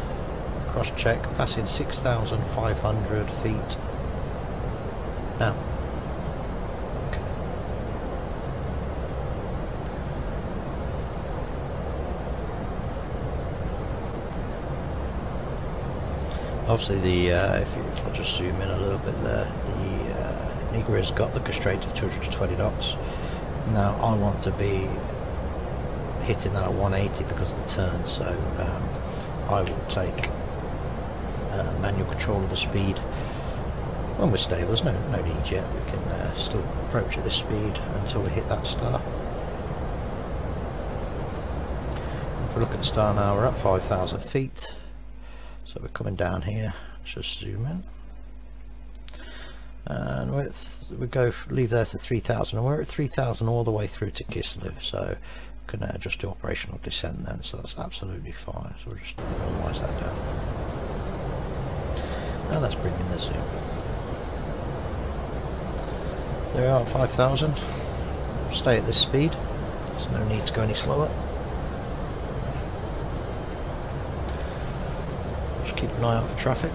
cross check, passing 6,500 feet. Now, okay. Obviously the, if I just zoom in a little bit there, the Nigri has got the constraint of 220 knots. Now I want to be hitting that at 180 because of the turn, so I will take manual control of the speed when we're stable. There's no need yet, we can still approach at this speed until we hit that star. If we look at the star now, we're at 5,000 feet, so we're coming down here. Let's just zoom in. And we go leave there to 3,000, and we're at 3,000 all the way through to Kislev, so we can just do operational descent then, so that's absolutely fine. So we'll just minimize that down. Now let's bring in the zoom. There we are at 5,000. Stay at this speed, there's no need to go any slower. Just keep an eye out for traffic.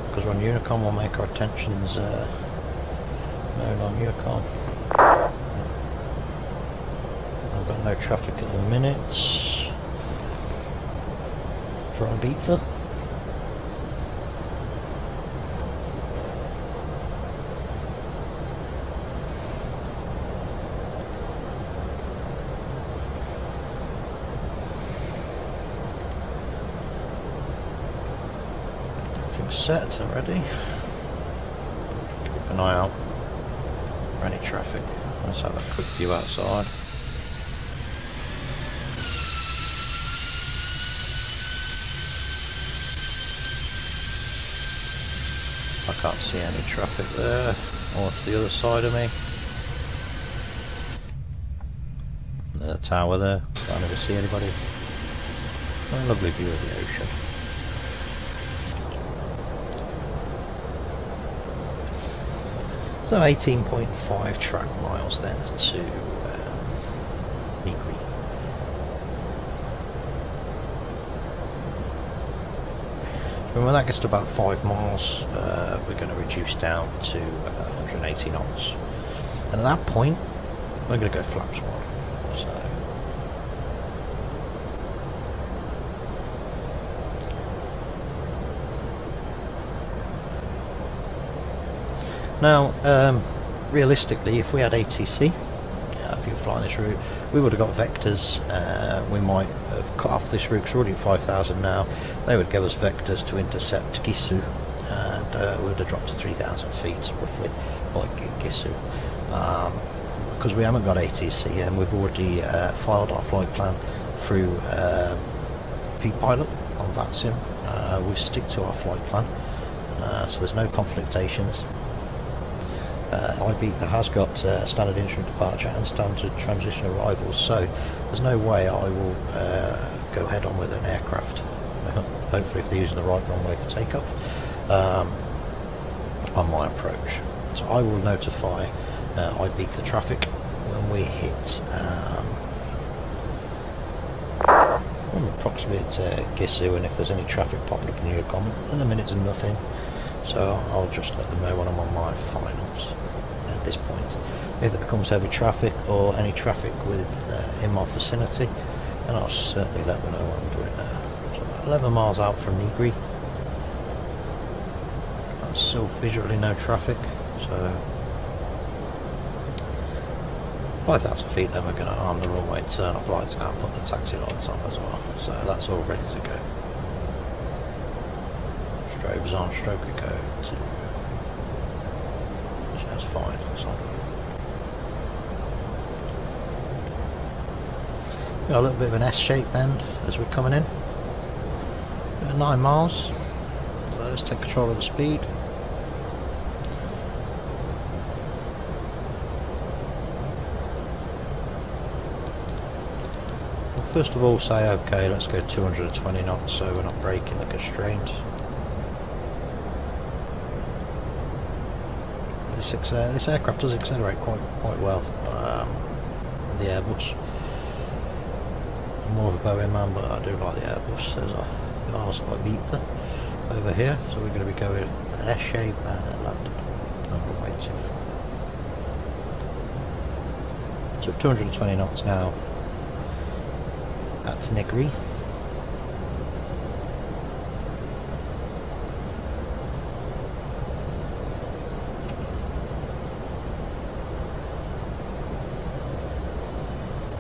Because we're on Unicom, we'll make our attentions known on Unicom. I've got no traffic at the minute for Ibiza. Set and ready. Keep an eye out for any traffic. Let's have a quick view outside. I can't see any traffic there or to the other side of me. The tower there, can't ever see anybody. A lovely view of the ocean. So 18.5 track miles then to Nigri. And when that gets to about 5 miles, we're going to reduce down to 180 knots. And at that point, we're going to go flaps 1. Now, realistically, if we had ATC, if you were flying this route, we would have got vectors. We might have cut off this route because we're already at 5,000 now. They would give us vectors to intercept Gisu, and we would have dropped to 3,000 feet roughly by Gisu. Because we haven't got ATC, and we've already filed our flight plan through vPilot on VATSIM. We stick to our flight plan, so there's no conflictations. Ibiza has got standard instrument departure and standard transition arrivals, so there's no way I will go head on with an aircraft, hopefully if they're using the right runway for takeoff, on my approach. So I will notify Ibiza traffic when we hit approximately at Gisu, and if there's any traffic popping up in the Unicom, in a minute's nothing, so I'll just let them know when I'm on my finals at this point. If there becomes heavy traffic or any traffic in my vicinity, then I'll certainly let them know what I'm doing there. So about 11 miles out from Nigri, that's still visually no traffic, so 5,000 feet, then we're going to arm the runway, turn off lights and put the taxi lights on as well, so that's all ready to go. Strobes on, stroke we go to just fine, that's on. Got a little bit of an S-shaped bend as we're coming in. 9 miles, so let's take control of the speed. Well, first of all say okay, let's go 220 knots so we're not breaking the constraint. this aircraft does accelerate quite well. The Airbus. I'm more of a Boeing man, but I do like the Airbus. There's a Lars Ibiza over here, so we're going to be going an S shape and at London. Runway 24. So 220 knots now at Negri.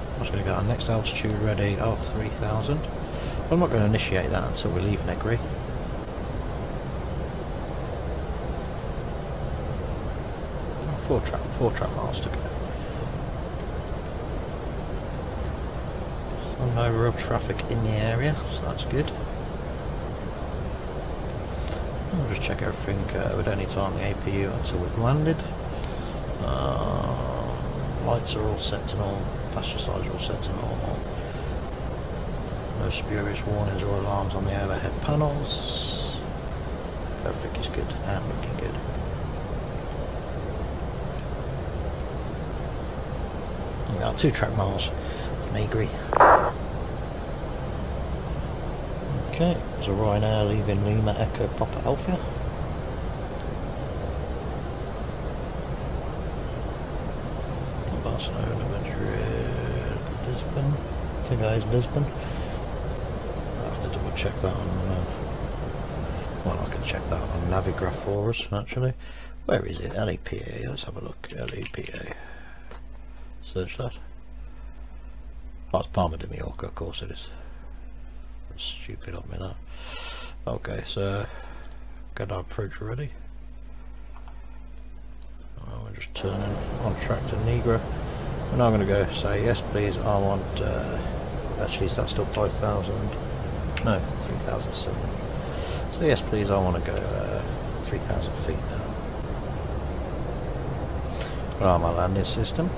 I'm just going to get our next altitude ready of 3000. I'm not going to initiate that until we leave Negri. Four track miles to go. So no real traffic in the area, so that's good. I'll just check everything. We don't need to on the APU until we've landed. Lights are all set to normal. Passenger sides are all set to normal. No spurious warnings or alarms on the overhead panels. Everything is good and looking good. We got 2 track miles from Negri. Okay, there's a Ryanair leaving Lima Echo Papa Alpha. Barcelona, Madrid, Lisbon. I think that is Lisbon. I'll have to double check that on. Well, I can check that on Navigraph for us actually. Where is it? LAPA. Let's have a look. LAPA. Search that. Oh, it's Palma de Mallorca, of course it is. That's stupid of me that. Okay, so got our approach ready. We're just turning on track to Negri. And I'm going to go say yes please, I want, actually is that still 5,000? No, 3,007. So yes please, I want to go 3,000 feet now. Put on my landing system.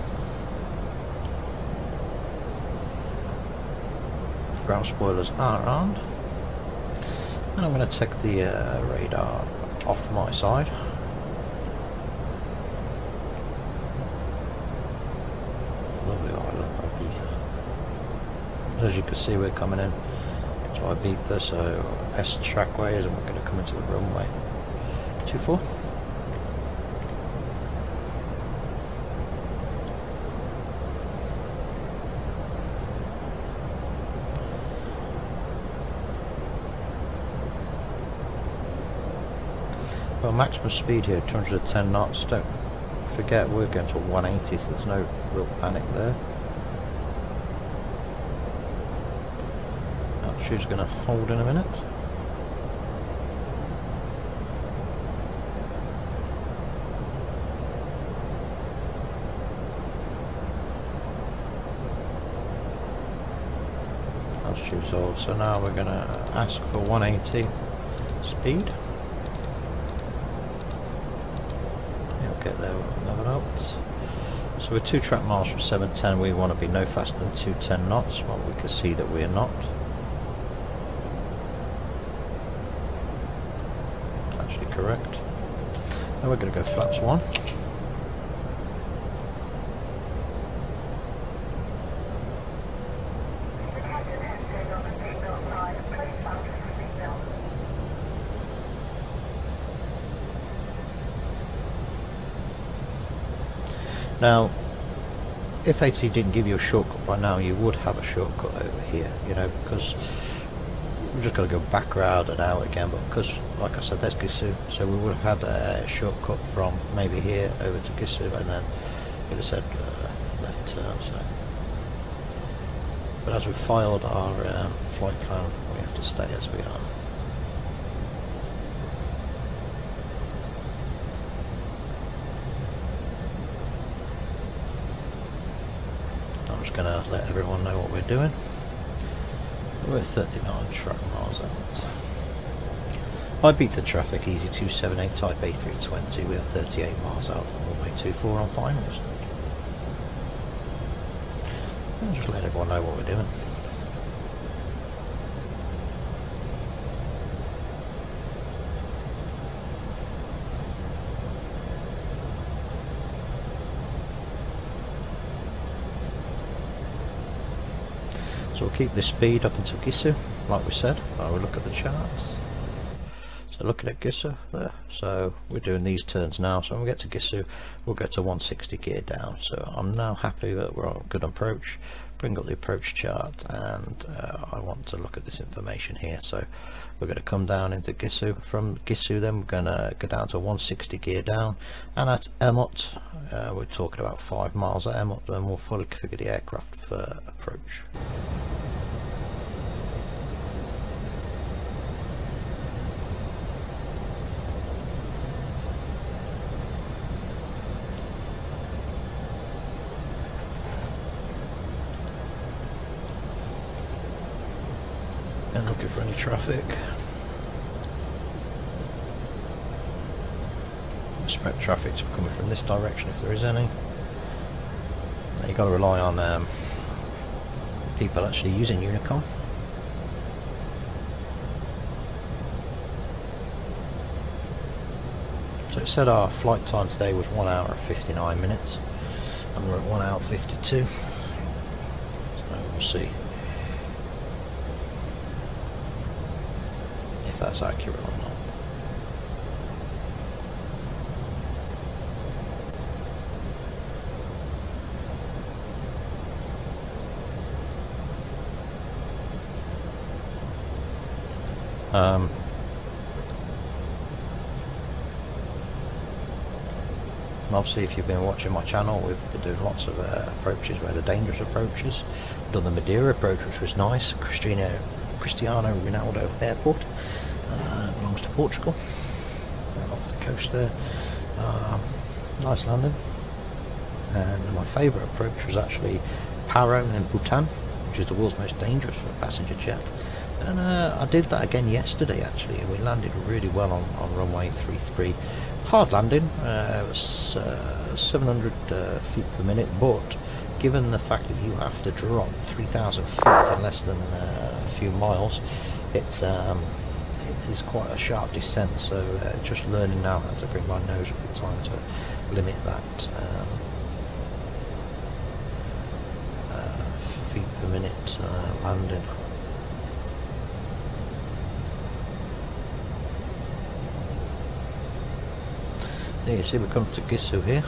Ground spoilers are on. And I'm going to take the radar off my side. Lovely island, Ibiza. As you can see, we're coming in to Ibiza, so S trackways, and we're going to come into the runway 24. Well, maximum speed here 210 knots. Don't forget we're going to 180, so there's no real panic there. Altitude's going to hold in a minute. Altitude's hold, so now we're going to ask for 180 speed. Get there, level out. So we're 2 track miles from 710. We want to be no faster than 210 knots. Well, we can see that we're not. Actually correct. Now we're going to go flaps 1. Now, if AT didn't give you a shortcut by now, you would have a shortcut over here, you know, because we're just going to go back round and out again, but because, like I said, there's Gisu, so we would have had a shortcut from maybe here over to Gisu, and then it would have said left turn, so. But as we've filed our flight plan, we have to stay as we are. Going to let everyone know what we're doing. We're 39 track miles out. Ibiza traffic, easy 278 type A320. We are 38 miles out from runway 24 on finals. I'll just let everyone know what we're doing. So we'll keep this speed up until Gisu, like we said. We'll look at the charts. So looking at Gisu there, so we're doing these turns now, so when we get to Gisu we'll go to 160 gear down. So I'm now happy that we're on good approach. Bring up the approach chart, and I want to look at this information here. So we're going to come down into Gisu. From Gisu then we're going to go down to 160 gear down, and at Emot we're talking about 5 miles at Emot, and we'll fully configure the aircraft for approach. And looking for any traffic. Expect traffic to be coming from this direction if there is any. Now you've got to rely on people actually using Unicom. So it said our flight time today was 1 hour and 59 minutes, and we're at 1 hour 52. So we'll see if that's accurate or not. Obviously, if you've been watching my channel, we've been doing lots of approaches where the dangerous approaches. We've done the Madeira approach, which was nice. Cristiano Ronaldo Airport, belongs to Portugal, right off the coast there. Nice landing. And my favourite approach was actually Paro in Bhutan, which is the world's most dangerous for a passenger jet. And I did that again yesterday actually, and we landed really well on runway 33. Hard landing, it was 700 feet per minute, but given the fact that you have to drop 3,000 feet in less than a few miles, it is quite a sharp descent. So just learning now how to bring my nose up in time to limit that feet per minute landing. There you see we come to Gisu here.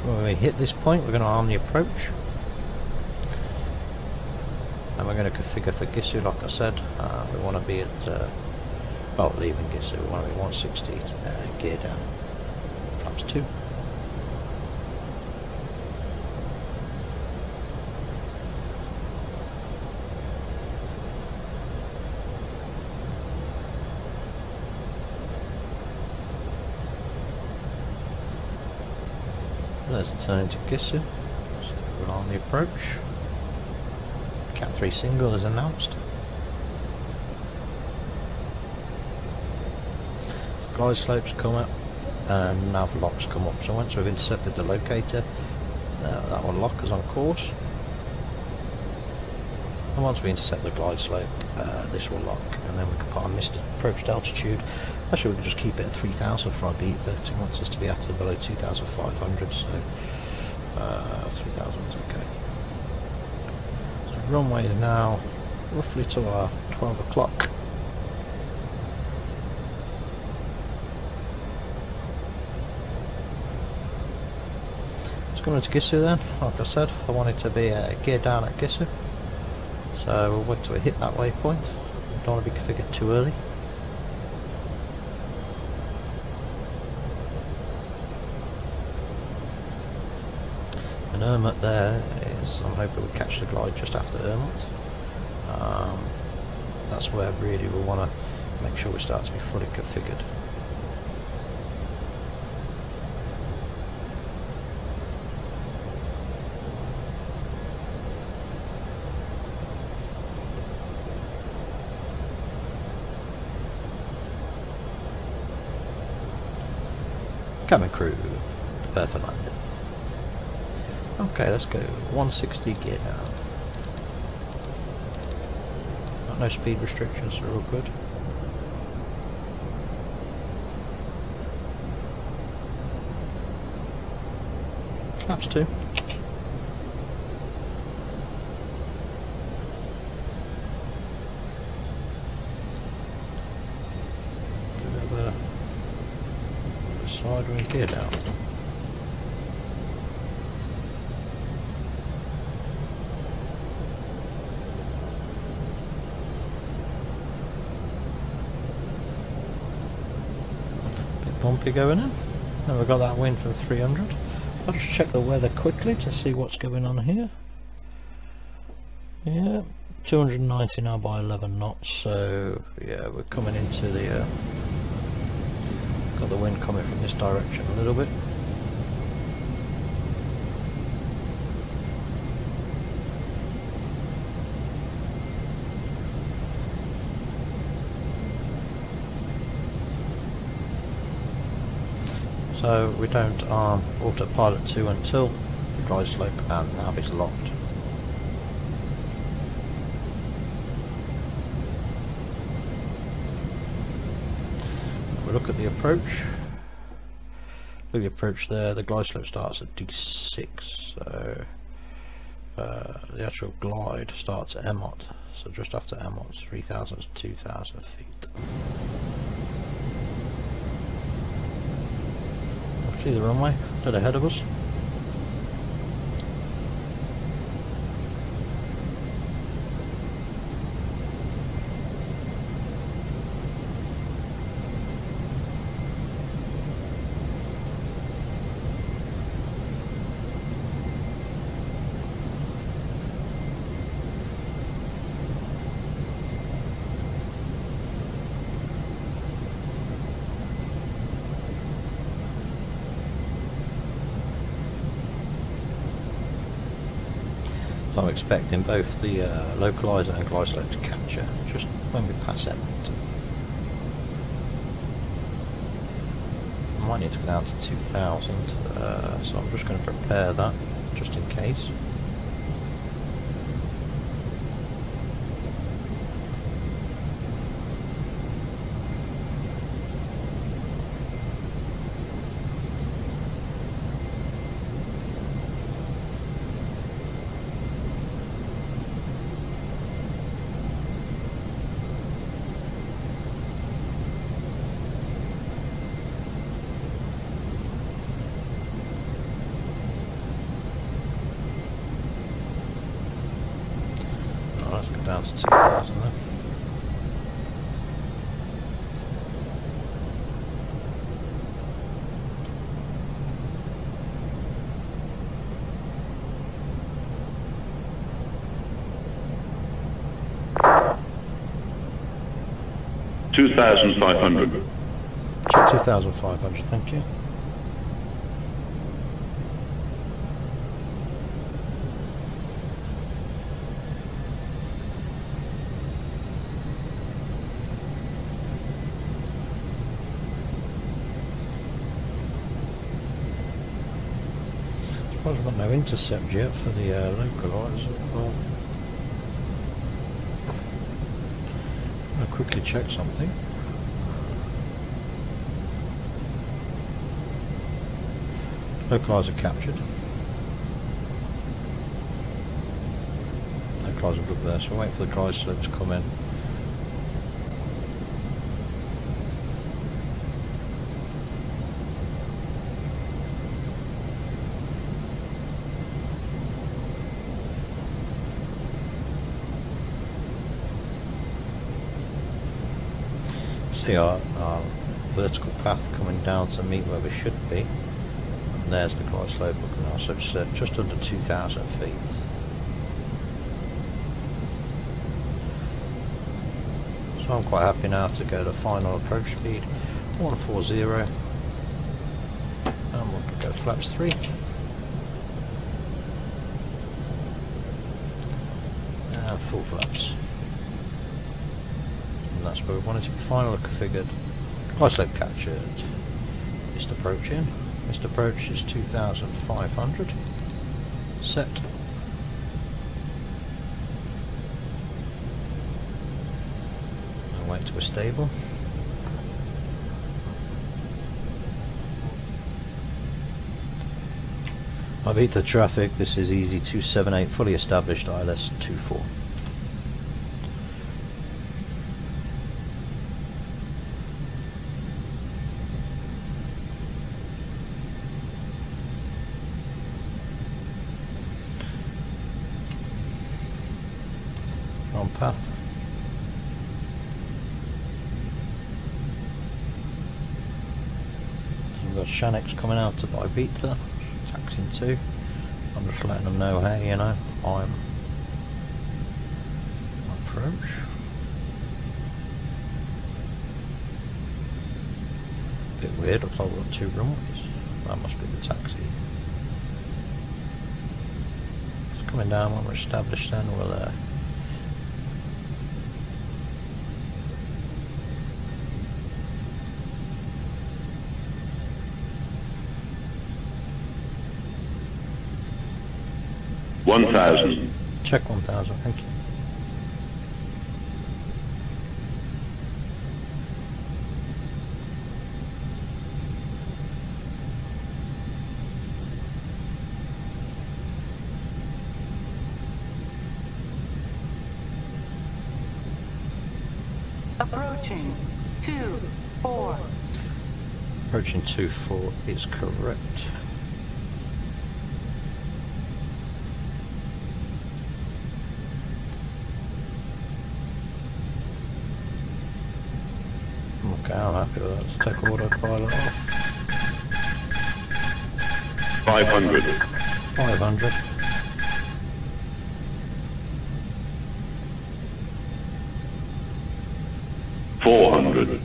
So when we hit this point we're going to arm the approach, and we're going to configure for Gisu. Like I said, we want to be at, well, leaving Gisu we want to be 160 gear down, flaps 2. There's the turn to Gisu, so we're on the approach. Cat 3 single is announced. Glide slopes come up and nav locks come up. So once we've intercepted the locator, that will lock us on course. And once we intercept the glide slope, this will lock, and then we can put on missed approached altitude. Actually, we can just keep it at 3,000 for Ibiza. It wants us to be at or below 2,500, so 3,000 is okay. So runway is now roughly to our 12 o'clock. It's coming to Gisu then. Like I said, I wanted to be geared down at Gisu, so we'll wait till we hit that waypoint. Don't want to be configured too early. And Ermot there is, I'm hoping we catch the glide just after Ermot. That's where really we want to make sure we start to be fully configured. Cabin crew, prepare for landing. Okay, let's go. 160 gear down. Got no speed restrictions, so we're all good. Flaps 2. Side wing gear down. Bit bumpy going in. Now we've got that wind from 300. I'll just check the weather quickly to see what's going on here. Yeah, 290 now by 11 knots, so yeah, we're coming into the got the wind coming from this direction a little bit. So we don't arm autopilot 2 until the glide slope and nav is locked. We look at the approach. Look at the approach there. The glide slope starts at D6, so the actual glide starts at MOT. So just after MOT, 3,000 to 2,000 feet. See the runway dead ahead of us. So I'm expecting both the localizer and glide slope to capture just when we pass it. I might need to go down to 2,000, so I'm just going to prepare that just in case. Let's go down to 2,000 then. $2,500. Check 2,500, thank you. I've got no intercept yet for the localizer. Well, I'll quickly check something. Localizer captured. Localizer good there, so we'll wait for the glide slope to come in. See our vertical path coming down to meet where we should be, and there's the glide slope looking now, so it's just under 2,000 feet. So I'm quite happy now to go to final approach speed 140, and we'll go flaps 3. And full flaps. And that's where we want it to be final configured. Glide slope captured. Missed approach in. Missed approach is 2,500. Set. And wait till we're stable. Ibiza traffic, this is Easy 278, fully established ILS 24. On path. So we've got Shanix coming out of Ibiza, taxiing 2. I'm just letting them know, hey, you know, I'm approach. Bit weird, looks like we've got 2 runways. That must be the taxi. It's coming down when we're established, then we'll 1,000. check 1,000, thank you. Approaching 2-4. Approaching 2-4 is correct. Okay, I'm happy with that. Let's take autopilot off. 500. 500. 400.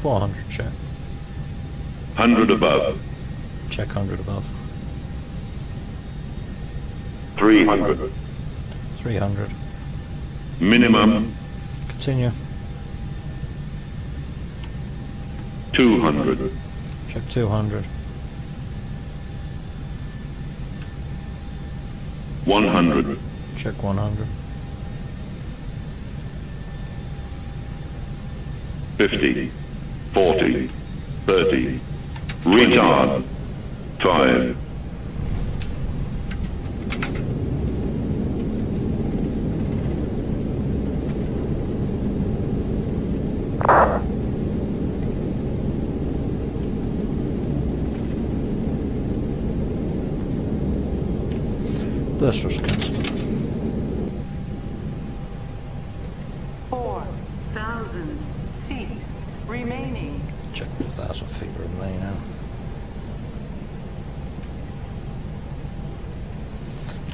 400, check. 100 above. Check 100 above. 300. 300. Minimum. Continue. 200. Check 200. 100. Check 100. 50. 40. 30. Retard. 5. This was cancelled. 4,000 feet remaining. Check 1,000 feet remain now.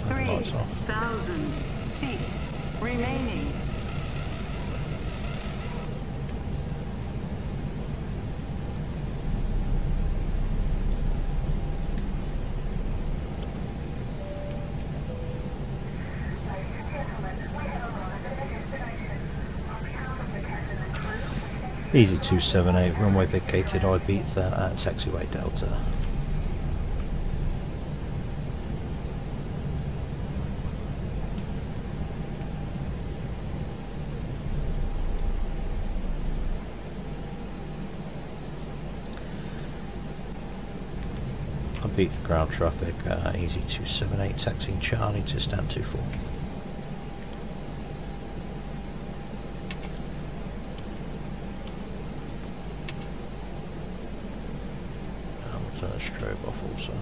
Turn the lights off. 3,000 feet remaining. Easy 278, runway vacated Ibiza at taxiway Delta. Ibiza ground traffic, Easy 278, taxiing Charlie to stand 24. Turn the strobe off also.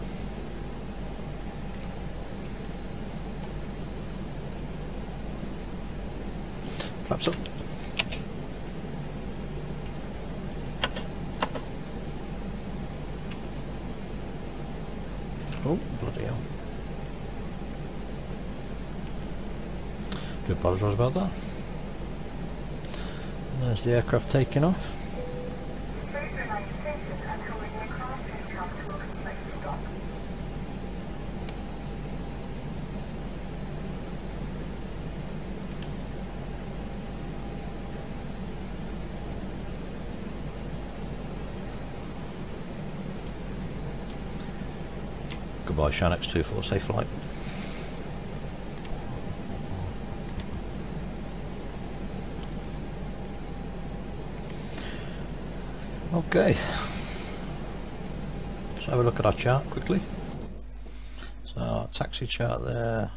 Flaps up. Oh, bloody hell. Do apologise about that. And there's the aircraft taking off. Goodbye Shanix 24, safe flight. Okay, let's have a look at our chart quickly. So taxi chart there,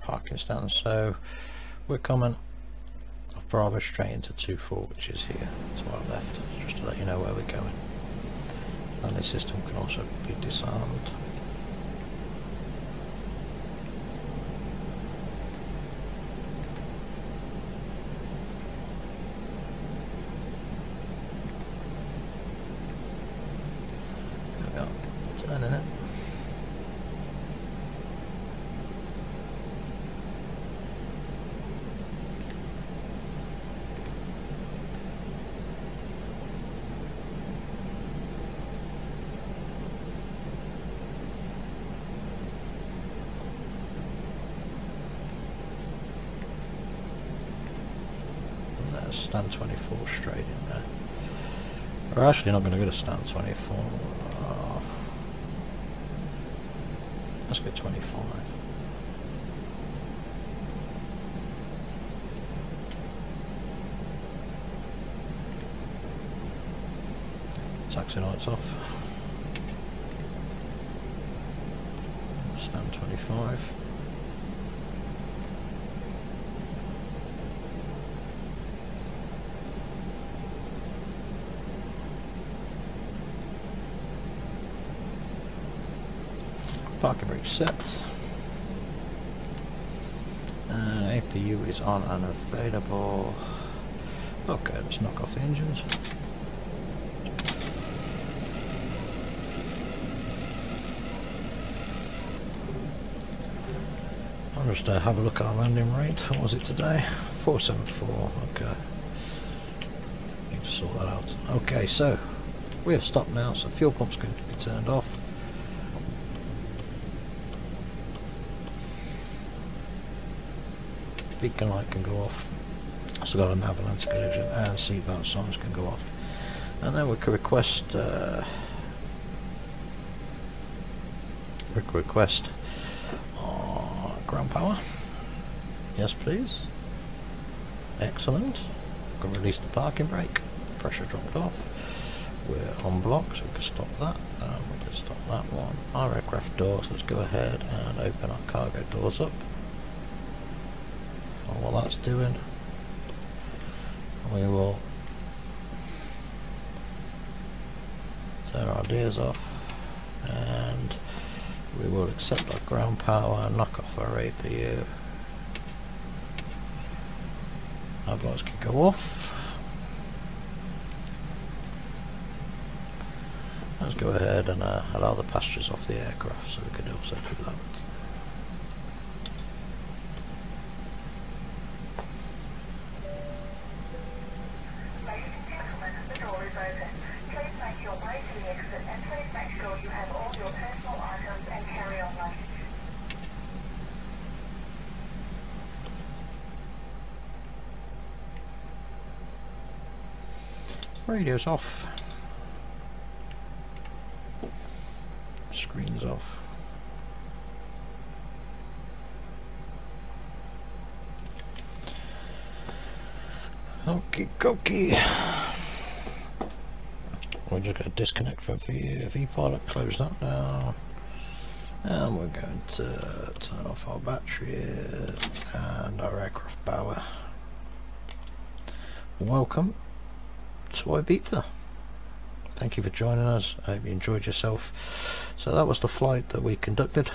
parking stand. So we're coming off Bravo straight into 24, which is here to our left, just to let you know where we're going. And the system can also be disarmed. There we go, turning it. Stand 24 straight in there. We're actually not going to go to stand 24. Let's go 25. Taxi lights off. Stand 25. Parking brake set. APU is on and available. Okay, let's knock off the engines. I'll just have a look at our landing rate. What was it today? 474. Okay. Need to sort that out. Okay, so we have stopped now, so fuel pump's going to be turned off. Beacon light can go off. So got an avalanche collision and seatbelt signs can go off. And then we can request ground power. Yes please. Excellent. Can release the parking brake. Pressure dropped off. We're on block, so we can stop that. We can stop that one. Our aircraft doors, let's go ahead and open our cargo doors up. And while that's doing, we will turn our gears off and we will accept our ground power and knock off our APU. Our lights can go off. Let's go ahead and allow the passengers off the aircraft, so we can also do that. Radio's off. Screen's off. Okie dokie. We're just going to disconnect from V-Pilot, close that down. And we're going to turn off our battery and our aircraft power. Welcome to Ibiza. Thank you for joining us. I hope you enjoyed yourself. So that was the flight that we conducted.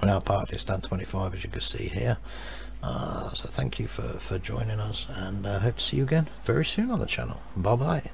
We're now parked at stand 25, as you can see here. So thank you for joining us, and I hope to see you again very soon on the channel. Bye bye.